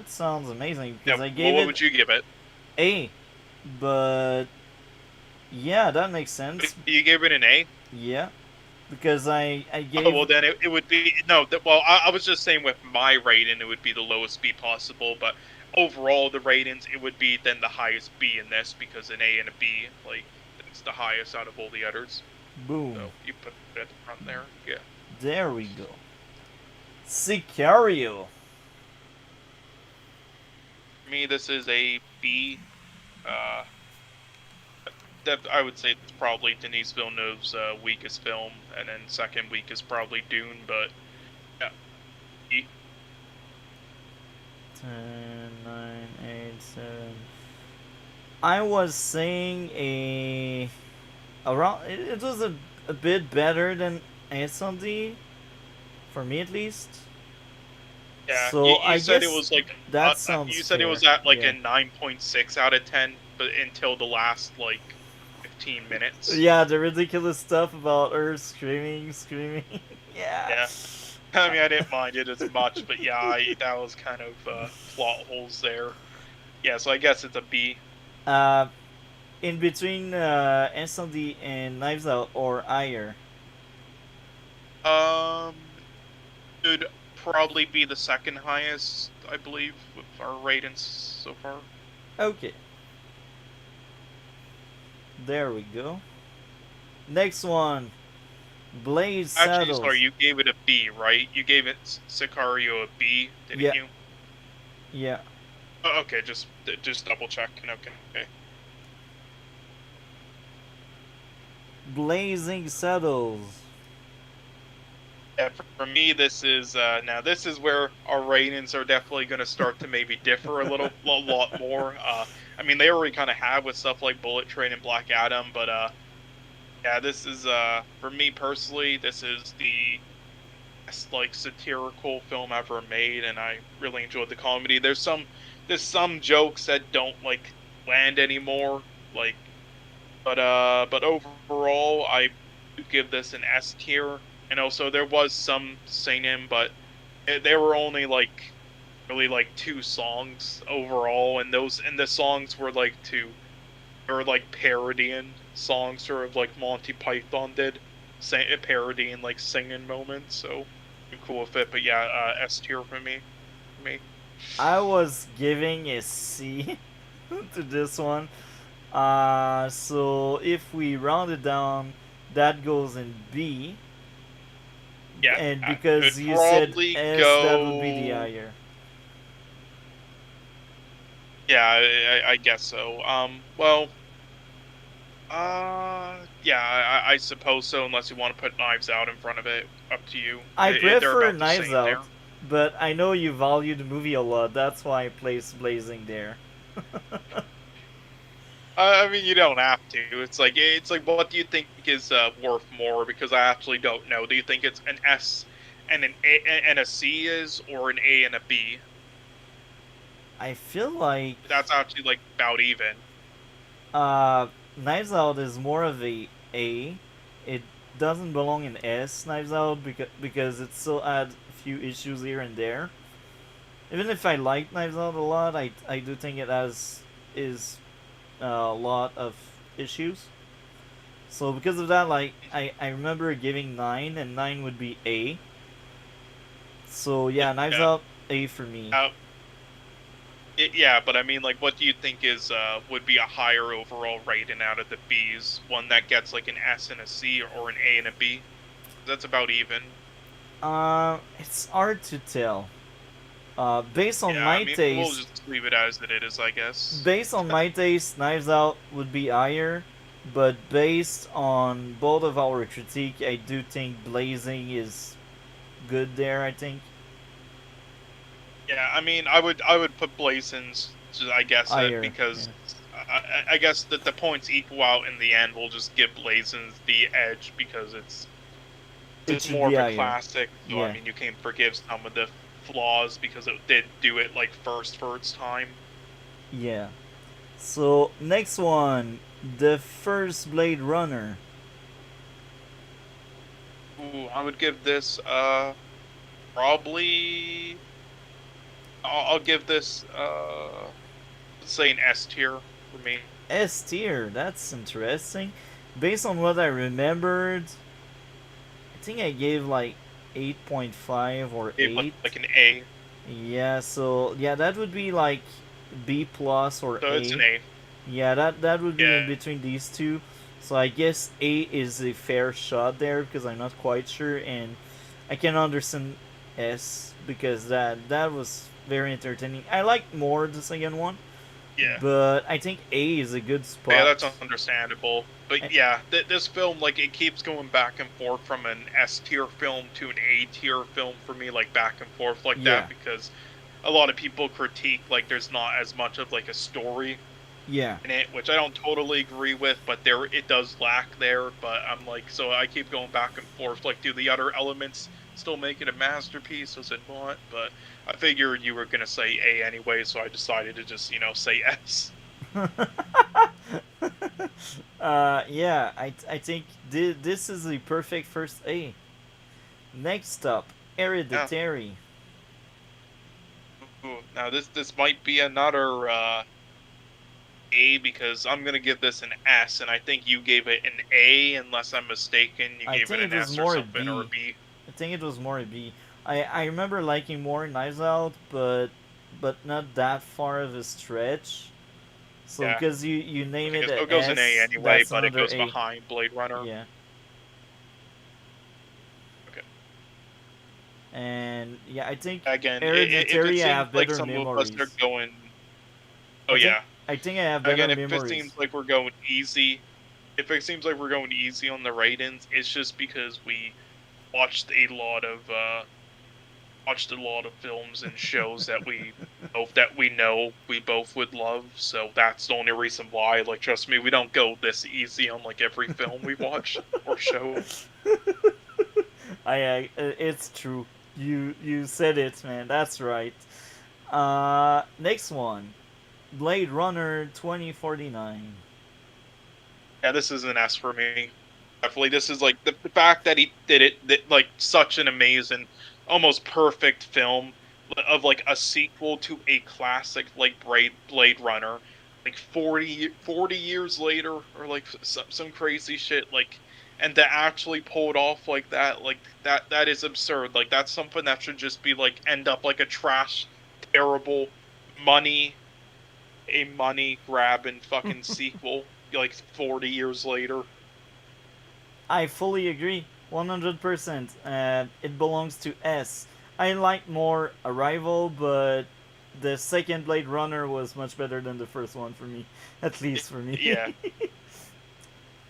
sounds amazing Now, because I gave what it would you give it? A, but yeah, that makes sense. You gave it an A. Yeah, because I Oh, well, gave then it would be no. Well, I was just saying with my rating, it would be the lowest B possible. But overall, the ratings, it would be then the highest B in this because an A and a B, like it's the highest out of all the others. boom. So you put it at the front there. Yeah. There we go. Sicario. For me, this is a B. Uh, that I would say it's probably Denis Villeneuve's weakest film, and then second weak is probably Dune. But yeah, B. 10, 9, 8, 7. I was saying around. It was a bit better than S&D for me at least. Yeah, So you I said it guess was like that you sounds said it fair. was at like Yeah. a 9.6 out of 10. but until the last like 15 minutes. Yeah, the ridiculous stuff about her screaming. Yeah. Yeah. I mean, I didn't mind it as much, but yeah, that was kind of plot holes there. Yeah, so I guess it's a B. Uh, in between S&D and Knives Out or higher. Um, should probably be the second highest, I believe, with our ratings so far. Okay, there we go. Next one, Blaze Actually, sorry, Saddles. you gave it a B, right? You gave it Sicario a B, didn't Yeah, you? yeah. Oh, okay, just double checking. Okay, okay. Blazing Saddles. Yeah, for me, this is now this is where our ratings are definitely going to start to maybe differ a lot more. I mean, they already kind of have with stuff like Bullet Train and Black Adam, but yeah, this is for me personally, this is the best like satirical film ever made, and I really enjoyed the comedy. There's some jokes that don't like land anymore, like but overall, I would give this an S tier. And also, there was some singing, but there were only like really like two songs overall, and the songs were like or like parodying songs, sort of like Monty Python did, parodying like singing moments. So I'm cool with it. But yeah, S tier for me. For me. I was giving a C to this one. So if we round it down, that goes in B. Yeah, And it because would you said probably S, that would be the go. higher. Yeah, I guess so. Well, yeah, I suppose so. Unless you want to put Knives Out in front of it, up to you. I They're prefer about the Knives same Out, there. but I know you value the movie a lot. That's why I placed Blazing there. I mean, you don't have to. It's like, what do you think is worth more? Because I actually don't know. Do you think it's an S and an A and a C is, or an A and a B? I feel like That's actually like about even. uh, Knives Out is more of a A. It doesn't belong in S. Knives Out because it still had a few issues here and there. Even if I like Knives Out a lot, I do think it has is a lot of issues. So because of that, like I remember giving 9, and 9 would be A. So yeah, Knives Yeah. Out A for me. Yeah, but I mean, like, what do you think is would be a higher overall rating out of the Bs? One that gets like an S and a C, or an A and a B? That's about even. It's hard to tell. Based on Yeah, I my mean, we'll taste, just leave it as it is, I guess. Knives Out would be higher. But based on both of our critique, I do think Blazing is good there. I think Yeah, I mean, I would put Blazon's, I guess, higher. Yeah. because I guess that the points equal out in the end. We'll just give Blazon's the edge because It it's should more be of a higher. classic. So I Yeah, mean, you can forgive some of the flaws because it did do it like first for its time. yeah. So next one, the first Blade Runner. Ooh, I would give this probably I'll give this let's say an S tier for me. S tier. That's interesting. Based on what I remembered, I think I gave like 8.5 or Gave 8. like an A, Yeah, so yeah, that would be like B plus or so it's an A. A. Yeah, that would be in Yeah, between these two. So I guess A is a fair shot there because I'm not quite sure, and I can understand S because that was very entertaining. I like more the second one, yeah. but I think A is a good Yeah, spot. that's understandable. But I, yeah, this film, like, it keeps going back and forth from an S tier film to an A tier film for me, like back and forth like that, yeah, because a lot of people critique like there's not as much of like a story yeah. in it, which I don't totally agree with, but there it does lack there. But I'm like, so I keep going back and forth. Like, do the other elements still make it a masterpiece? Does it not? But I figured you were gonna say A anyway, so I decided to just say S. Yeah, I think this is the perfect first A. Next up, Yeah. Hereditary. Ooh, now this might be another A because I'm gonna give this an S, and I think you gave it an A, unless I'm mistaken. You I gave it think an it was S or more a something, or a B. B. I think it was more a B. I remember liking more Knives Out, but not that far of a stretch. So Yeah, because you name okay, it so a it goes an A S, anyway, that's but it another goes A. behind Blade Runner. Yeah. Okay. And yeah, I think Again, if it Hereditary I seems have like better some of us are memories. going, oh I think yeah. I think I have better Again, if it seems memories. like we're going easy, if it seems like we're going easy on the ratings, it's just because we watched a lot of films and shows that we know we both would love. So that's the only reason why. Like, trust me, we don't go this easy on like every film we watch or show. It's true. You said it, man. That's right. Next one, Blade Runner 2049. Yeah, this is an S for me. Definitely, this is like the fact that he did it, that like such an amazing, almost perfect film of like a sequel to a classic like Blade Runner, like 40 years later, or like some crazy shit, like, and to actually pull it off like that is absurd. Like, that's something that should just be like end up like a trash, terrible money a money grabbing fucking sequel like 40 years later. I fully agree, 100%. It belongs to S. I like more Arrival, but the second Blade Runner was much better than the first one for me, at least for me. Yeah.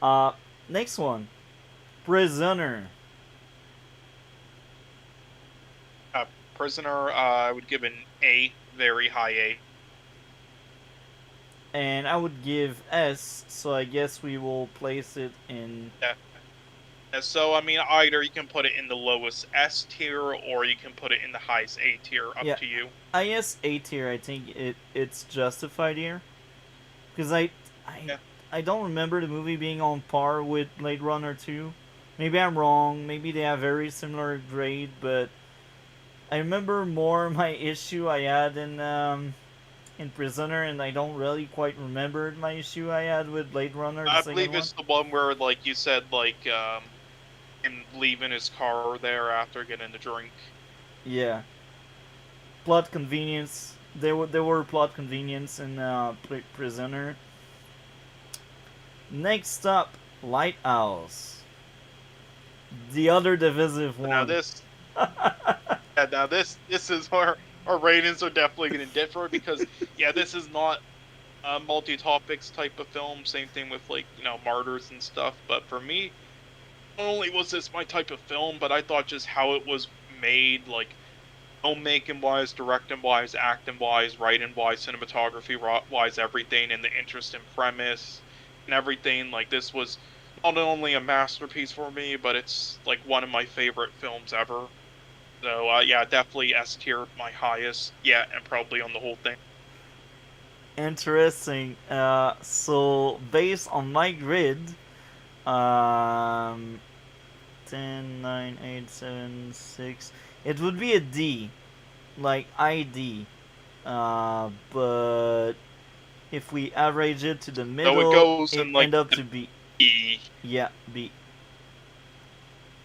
uh, Next one, Prisoner. Uh, Prisoner, I would give an A, very high A. And I would give S, so I guess we will place it in. Yeah. So, I mean, either you can put it in the lowest S tier or you can put it in the highest A tier, up Yeah, to you. I guess A tier. I think it's justified here because I Yeah. I don't remember the movie being on par with Blade Runner 2. Maybe I'm wrong. Maybe they have very similar grade, but I remember more my issue I had in Prisoner, and I don't really quite remember my issue I had with Blade Runner, the I second believe one. it's the one where, like you said, like, him leaving his car there after getting a drink. Yeah, plot convenience. There were plot convenience in Prisoner. Next up, Lighthouse, the other divisive But now one. this, yeah, now this is where our ratings are definitely going to differ because, yeah, this is not a multi-topics type of film. Same thing with, like, Martyrs and stuff. But for me, not only was this my type of film, but I thought just how it was made, like filmmaking wise, directing wise, acting wise, writing wise, cinematography wise, everything, and the interesting premise and everything. Like, this was not only a masterpiece for me, but it's like one of my favorite films ever. So, yeah, definitely S tier, my highest. Yeah, and probably on the whole thing. Interesting. So based on my grid, um, 10, 9, 8, 7, 6, it would be a D, like ID. But if we average it to the So it middle, goes it in like end up the to B. B. Yeah, B.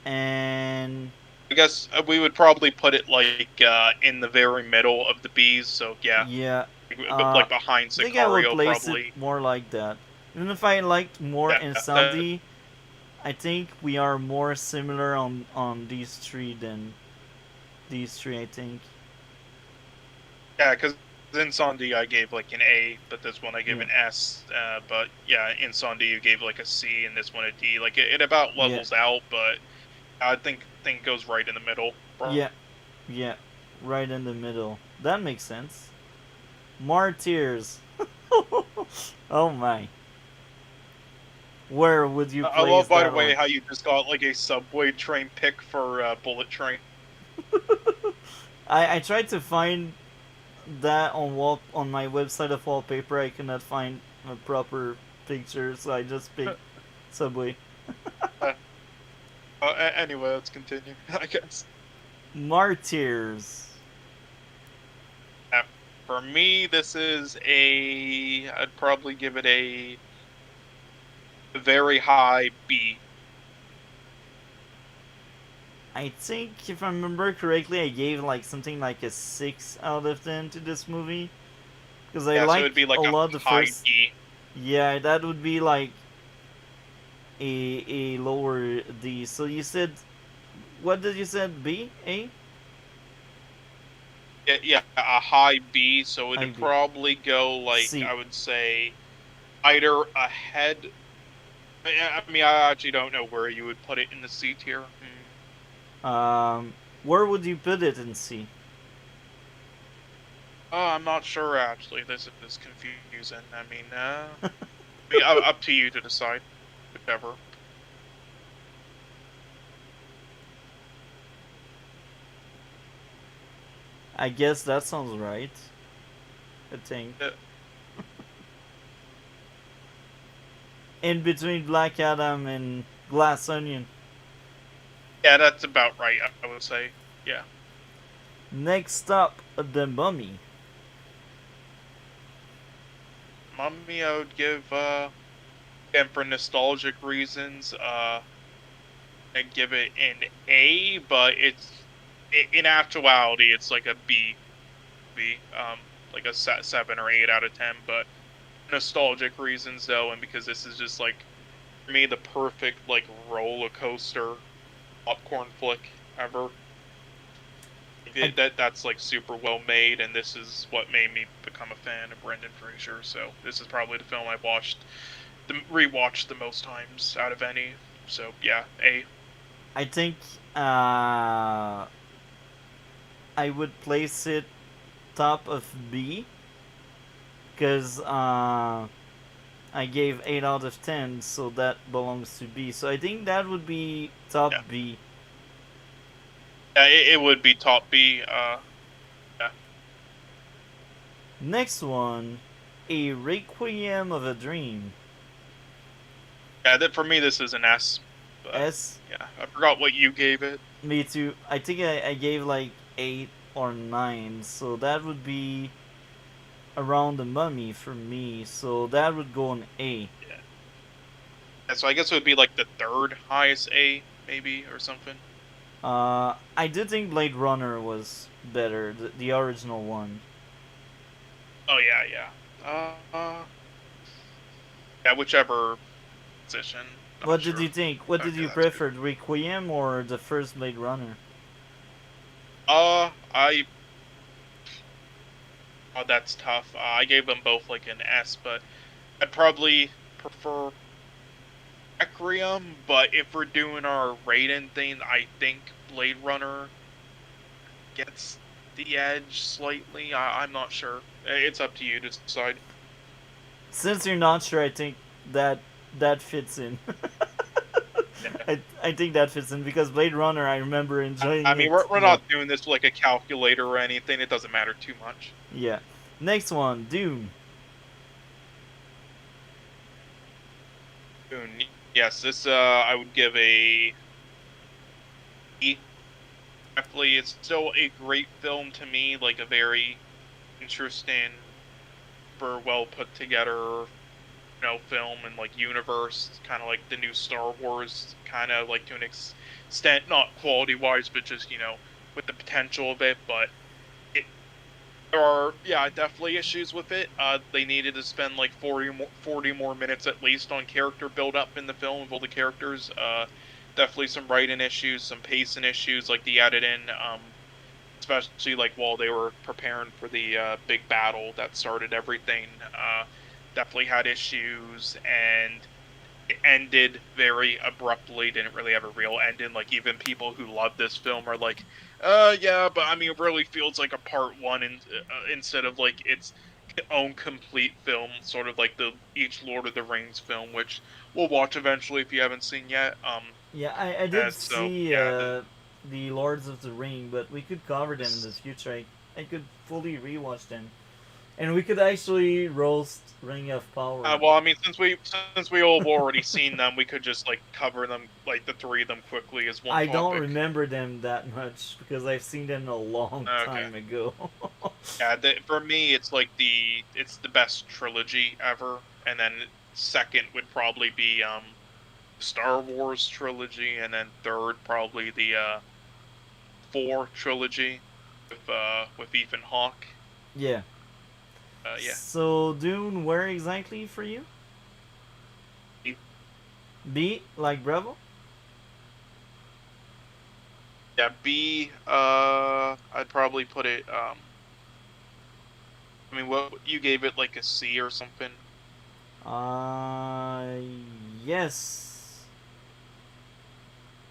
And I guess we would probably put it like in the very middle of the B's. So yeah, yeah, but like I behind think I would Sicario, place it probably. more like that. Even if I liked more Yeah, Insanity, I think we are more similar on these three than these three. I think. yeah, because in Sandy I gave like an A, but this one I gave Yeah. an S. But yeah, in Sandy you gave like a C, and this one a D. Like, it about Yeah. levels out, but I think it goes right in the middle. Yeah. Yeah. Right in the middle. That makes sense. Martyrs. Oh my. Where would you I place love, by the that way, one? how you just got like a subway train pick for Bullet Train. I tried to find that on my website of wallpaper. I cannot find a proper picture, so I just picked Subway. Uh, anyway, let's continue. I guess. Martyrs. Uh, for me, this is a. I'd probably give it a very high B. I think if I remember correctly, I gave like something like a 6 out of 10 to this movie because I Yeah, so like it'd be a like a lot the high first. D. Yeah, that would be like a lower D. So you said what did you said B A Yeah, yeah, a high B. So I it'd B probably go like C. I would say either ahead. I mean, I actually don't know where you would put it in the C tier. Um, where would you put it in C? Oh, I'm not sure actually. This is confusing. I mean, up to you to decide, whichever. I guess that sounds right. I think Uh, in between Black Adam and Glass Onion. yeah, that's about right. I would say. Yeah, Next up, the Mummy. Mummy, I would give and for nostalgic reasons, and give it an A, but in actuality, it's like a B, like a 7 or 8 out of 10. But nostalgic reasons though, and because this is just like for me the perfect like roller coaster popcorn flick ever. I That's like super well made, and this is what made me become a fan of Brendan Fraser. So this is probably the film I've rewatched the most times out of any. So yeah, A. I think I would place it top of B because I gave 8 out of 10, so that belongs to B. So I think that would be top Yeah, B. yeah, it would be top B. Yeah, Next one, A Requiem of a Dream. yeah. That for me, this is an S. But S. yeah, I forgot what you gave it. Me too. I think I gave like 8 or 9, so that would be around the Mummy for me. So that would go on A. Yeah. Yeah, so I guess it would be like the third highest A, maybe or something. I did think Blade Runner was better, the original one. Oh yeah, yeah. Yeah, whichever position. Not What did you sure. think? What did Okay, you that's good. prefer, Requiem or the first Blade Runner? I oh, that's tough. I gave them both like an S, but I'd probably prefer Requiem. But if we're doing our rating thing, I think Blade Runner gets the edge slightly. I'm not sure. It's up to you to decide. Since you're not sure, I think that that fits in. Yeah. I think that fits in because Blade Runner, I remember enjoying I mean, it we're a lot. not doing this like a calculator or anything. It doesn't matter too much. Yeah. Next one, Doom. Yes, this I would give a E. Definitely, it's still a great film to me. Like a very interesting, super well put together, film and like universe. Kind of like the new Star Wars. Kind of like to an extent, not quality wise, but just with the potential of it. But it there are, yeah, definitely issues with it. They needed to spend like 40 more minutes at least on character build up in the film of all the characters. Definitely some writing issues, some pacing issues, like the added in, especially like while they were preparing for the big battle that started everything. Definitely had issues, and it ended very abruptly. Didn't really have a real ending. Like even people who love this film are like, yeah, but I mean, it really feels like a part one, instead of like its own complete film, sort of like the each Lord of the Rings film, which we'll watch eventually if you haven't seen yet. Yeah, I did And so see yeah, the Lords of the Ring, but we could cover them in the this future. I could fully rewatch them, and we could actually roast Ring of Power. Well, I mean, since we all have already seen them, we could just like cover them, like the three of them quickly as one I don't topic. remember them that much because I've seen them a long Okay. time ago. Yeah, for me, it's the best trilogy ever, and then second would probably be Star Wars trilogy, and then third probably the 4 trilogy with Ethan Hawke. Yeah. Yeah. So Dune, where exactly for you? B like Bravo? Yeah, B. I'd probably put it. I mean, what you gave it like a C or something? Uh, yes.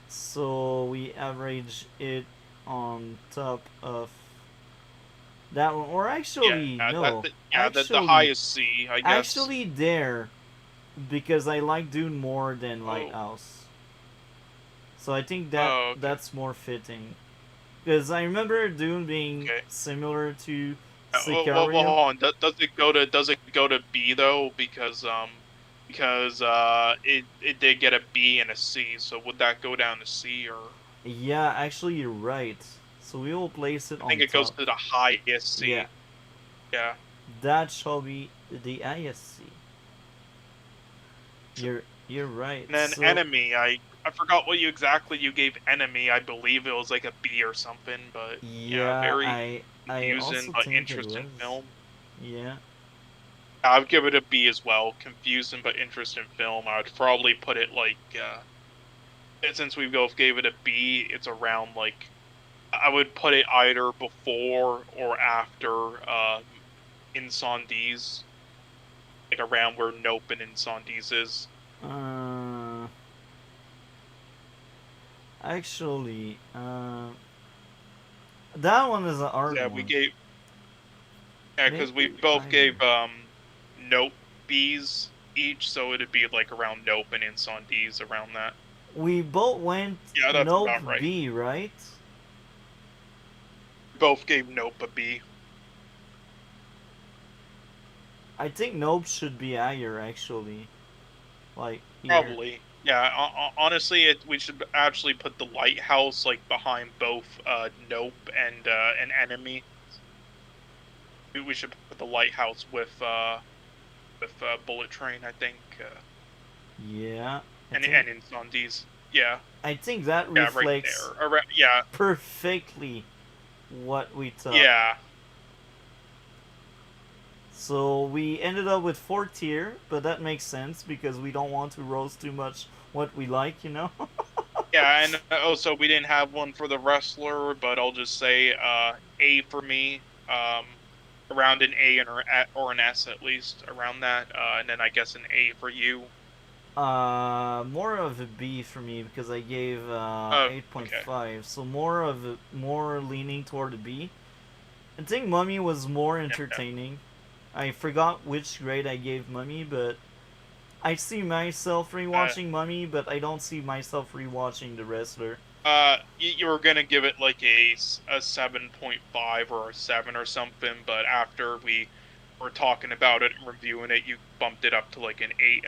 So we average it on top of that one, or actually Yeah, no, the highest C, I guess. actually there, because I like Dune more than Oh, Lighthouse. So I think that oh, okay, that's more fitting. Because I remember Dune being okay. similar to Well, Sicario. hold on. Does it go to B though? Because it did get a B and a C. So would that go down to C, or Yeah, actually you're right. So we will place it I think on it goes top. to the highest Yeah, C. Yeah. that shall be the ISC. You're right. And then So Enemy, I forgot what you gave Enemy. I believe it was like a B or something, but yeah, yeah, very I confusing also but think it interesting was. film. Yeah. I would give it a B as well. Confusing but interesting film. I would probably put it like since we both gave it a B, it's around like I would put it either before or after Incendies, like around where Nope and Incendies is. Uh, actually, that one is an hard Yeah, we one. gave because we Maybe both either. gave Nope B's each, so it'd be like around Nope and Incendies around that. We both went Yeah, that's Nope about right. B, right? Both gave Nope a B. I think Nope should be higher actually. Like here. Probably. Yeah, honestly, we should actually put the lighthouse like behind both Nope and an enemy. We should put the lighthouse with Bullet Train, I think, Yeah, I and think Incendies. Yeah, I think that yeah, right reflects there. Yeah, perfectly what we thought. yeah, So we ended up with 4 tier, but that makes sense because we don't want to roast too much what we like, you know? yeah. And also, we didn't have one for the wrestler, but I'll just say A for me. Around an A or an S at least around that, and then I guess an A for you. More of a B for me because I gave Okay. 8.5, so more leaning toward a B. I think Mummy was more Yeah. entertaining. I forgot which grade I gave Mummy, but I see myself Uh, rewatching Mummy, but I don't see myself rewatching The Wrestler. you were gonna give it like a 7.5 or a 7 or something, but after we were talking about it and reviewing it, you bumped it up to like an 8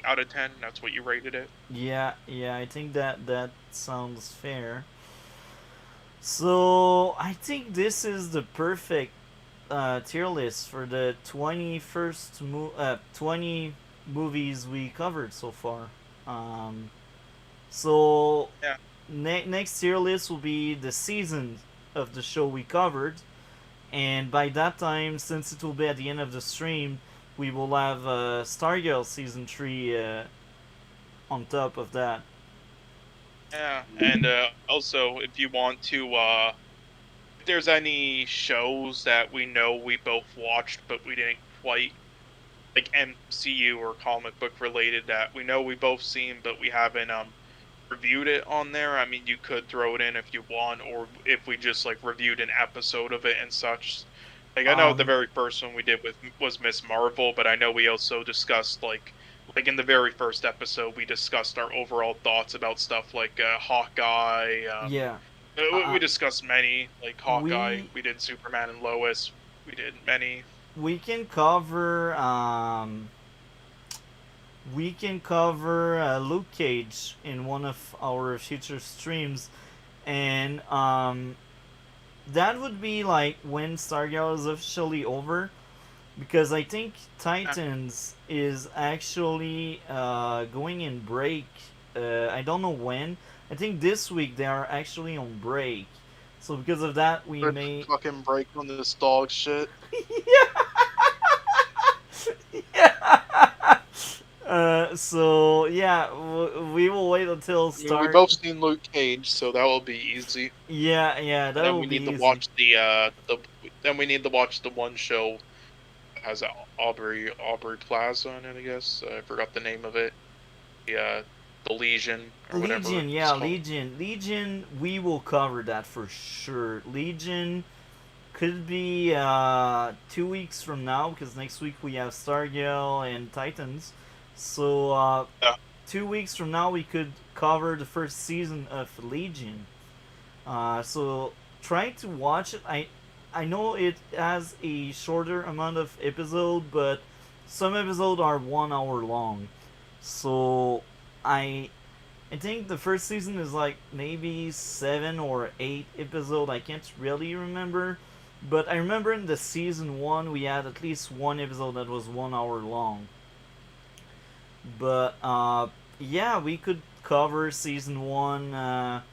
out of 10. That's what you rated it. Yeah, yeah, I think that sounds fair. So I think this is the perfect tier list for the 20 movies we covered so far. Um, so Yeah. next tier list will be the season of the show we covered, and by that time, since it will be at the end of the stream, we will have Stargirl season 3 on top of that. Yeah, and also if you want to if there's any shows that we know we both watched but we didn't quite like MCU or comic book related that we know we both seen but we haven't reviewed it on there. I mean, you could throw it in if you want, or if we just like reviewed an episode of it and such. Like I know the Um, very first one we did with was Miss Marvel, but I know we also discussed like in the very first episode we discussed our overall thoughts about stuff like Hawkeye, yeah, We Uh, discussed many, like Hawkeye. we We did Superman and Lois. We did many. we can cover Luke Cage in one of our future streams, and that would be like when Stargirl is officially over, because I think Uh, Titans is actually going in break. I don't know when. I think this week they are actually on break. So because of that, we Good may. fucking break on this dog shit. Yeah. So yeah, we will wait until I mean, we start. both seen Luke Cage, so that will be easy. Yeah, yeah, And that then will we be need to easy. watch then we need to watch the one show that has Aubrey Plaza in it. I guess I forgot the name of it. The Legion or whatever Legion, it's yeah, called. Legion. We will cover that for sure. Legion could be 2 weeks from now, because next week we have Stargirl and Titans. So Yeah. 2 weeks from now we could cover the first season of Legion. So try to watch it. I know it has a shorter amount of episode, but some episodes are 1 hour long. So I I think the first season is like maybe 7 or 8 episode. I can't really remember, but I remember in the season one we had at least one episode that was 1 hour long. But yeah, we could cover season one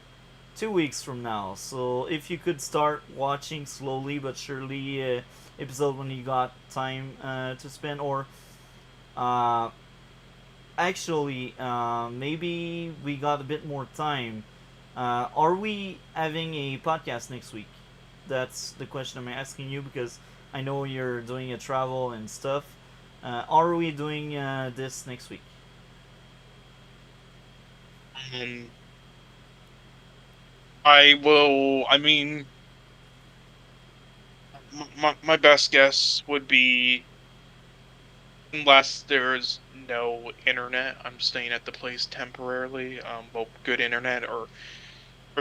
2 weeks from now. So if you could start watching slowly but surely, episode when you got time to spend, or uh, actually, maybe we got a bit more time. Are we having a podcast next week? That's the question I'm asking you, because I know you're doing a travel and stuff. Are we doing this next week? Um, I will. I mean, my best guess would be unless there's no internet. I'm staying at the place temporarily. Well, good internet, or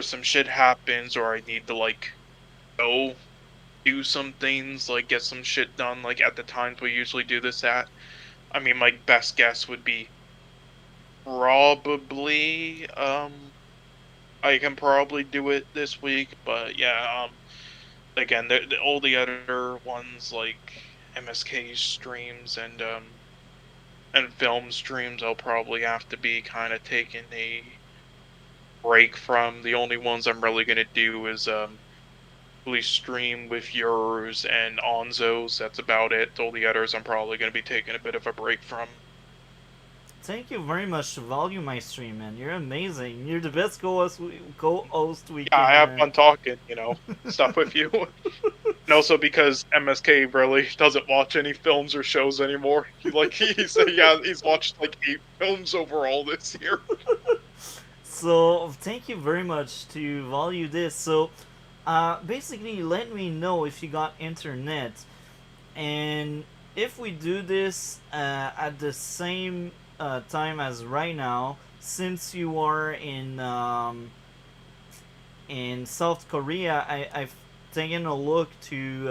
some shit happens, or I need to like go do some things, like get some shit done, like at the times we usually do this at. I mean, my best guess would be probably I can probably do it this week, but yeah, again, all the other ones like MSK streams and film streams, I'll probably have to be kind of taking a break from. The only ones I'm really gonna do is really stream with yours and Onzo's. That's about it. All the others I'm probably gonna be taking a bit of a break from. Thank you very much to value my stream, man. You're amazing. You're the best co-host we Yeah, I can. have fun talking, stuff with you. And also because MSK really doesn't watch any films or shows anymore. He's watched like 8 films overall this year. So thank you very much to value this. So basically, let me know if you got internet, and if we do this at the same time as right now, since you are in South Korea, I've taken a look to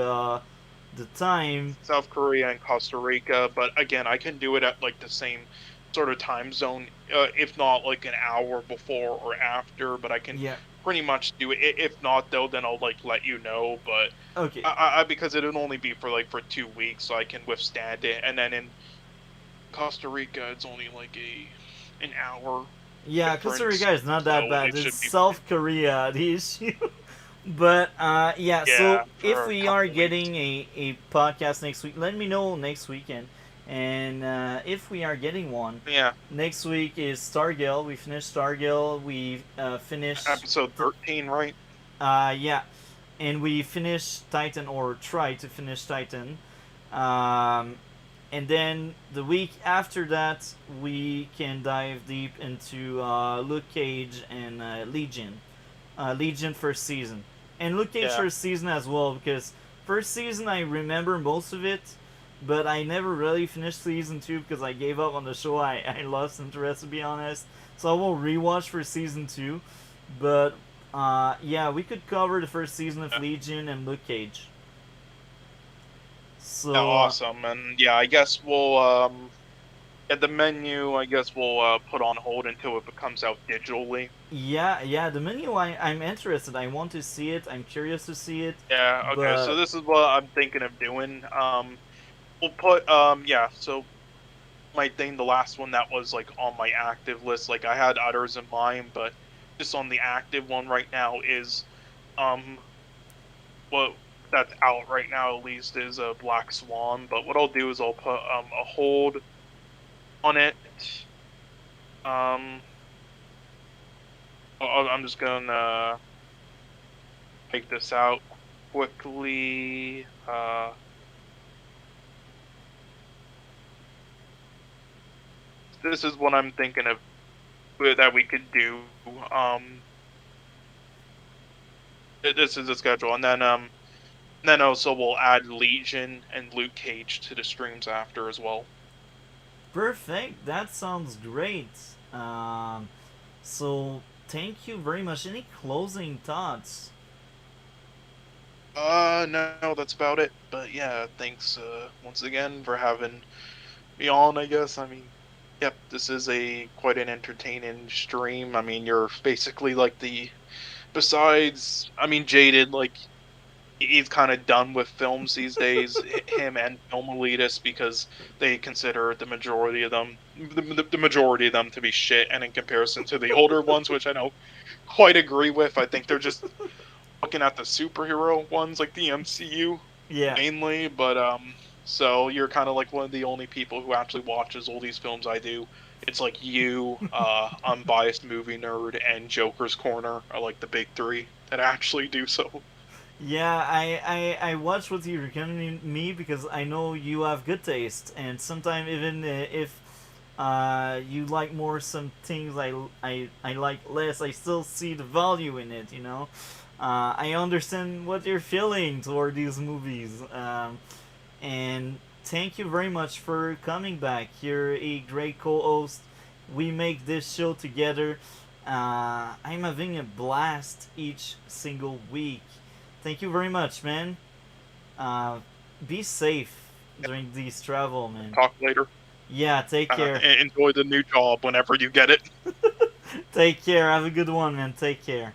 the time. South Korea and Costa Rica, but again, I can do it at like the same sort of time zone, if not like an hour before or after. But I can Yeah. pretty much do it. If not though, then I'll like let you know. But Okay. because it'll only be for 2 weeks, so I can withstand it. And then in Costa Rica, it's only like an hour Yeah, Costa difference, Rica is not that so bad. it It's should be South Korea the issue. But yeah, so yeah if for a we are couple weeks. getting a podcast next week, let me know next weekend. And if we are getting one, Yeah, next week is Stargirl. We finished Stargirl. We finished. episode 13, right? Yeah, and we finished Titan, or try to finish Titan. Um, and then the week after that, we can dive deep into Luke Cage and Legion. Legion first season, and Luke Cage Yeah. first season as well, because first season I remember most of it, but I never really finished season two because I gave up on the show. I lost interest, to be honest. So I will rewatch for season two, but Yeah, we could cover the first season of Yeah, Legion and Luke Cage. yeah, So awesome. And yeah, I guess we'll at the menu, I guess we'll put on hold until it becomes out digitally. yeah, the menu. I'm interested. I want to see it. I'm curious to see it, Yeah, okay. So but this is what I'm thinking of doing. We'll put yeah, so my thing, the last one that was like on my active list, like I had others in mind, but just on the active one right now is um what that's out right now at least is a Black Swan. But what I'll do is I'll put a hold on it. Um I'm just gonna take this out quickly. This is what I'm thinking of that we could do. Um this is the schedule. And then also we'll add Legion and Luke Cage to the streams after as well. perfect. That sounds great. So thank you very much. Any closing thoughts? No, that's about it. But yeah, thanks once again for having me on, I guess. I mean, yep, this is a quite an entertaining stream. I mean, you're basically like the besides, I mean, Jaded, like he's kind of done with films these days, him and Film Elitist, because they consider the majority of them to be shit, and in comparison to the older ones, which I don't quite agree with, I think they're just looking at the superhero ones, like the MCU Yeah. mainly. But so you're kind of like one of the only people who actually watches all these films I do. It's like you, unbiased movie nerd, and Joker's Corner are like the big three that actually do so. Yeah, I watch what you recommend me because I know you have good taste, and sometimes even if you like more some things I like less, I still see the value in it. I understand what you're feeling toward these movies, and thank you very much for coming back. You're a great co-host. We make this show together. I'm having a blast each single week. Thank you very much, man. Uh, be safe during these travel, man. Talk later. Yeah, take care. Enjoy the new job whenever you get it. Take care. Have a good one, man. Take care.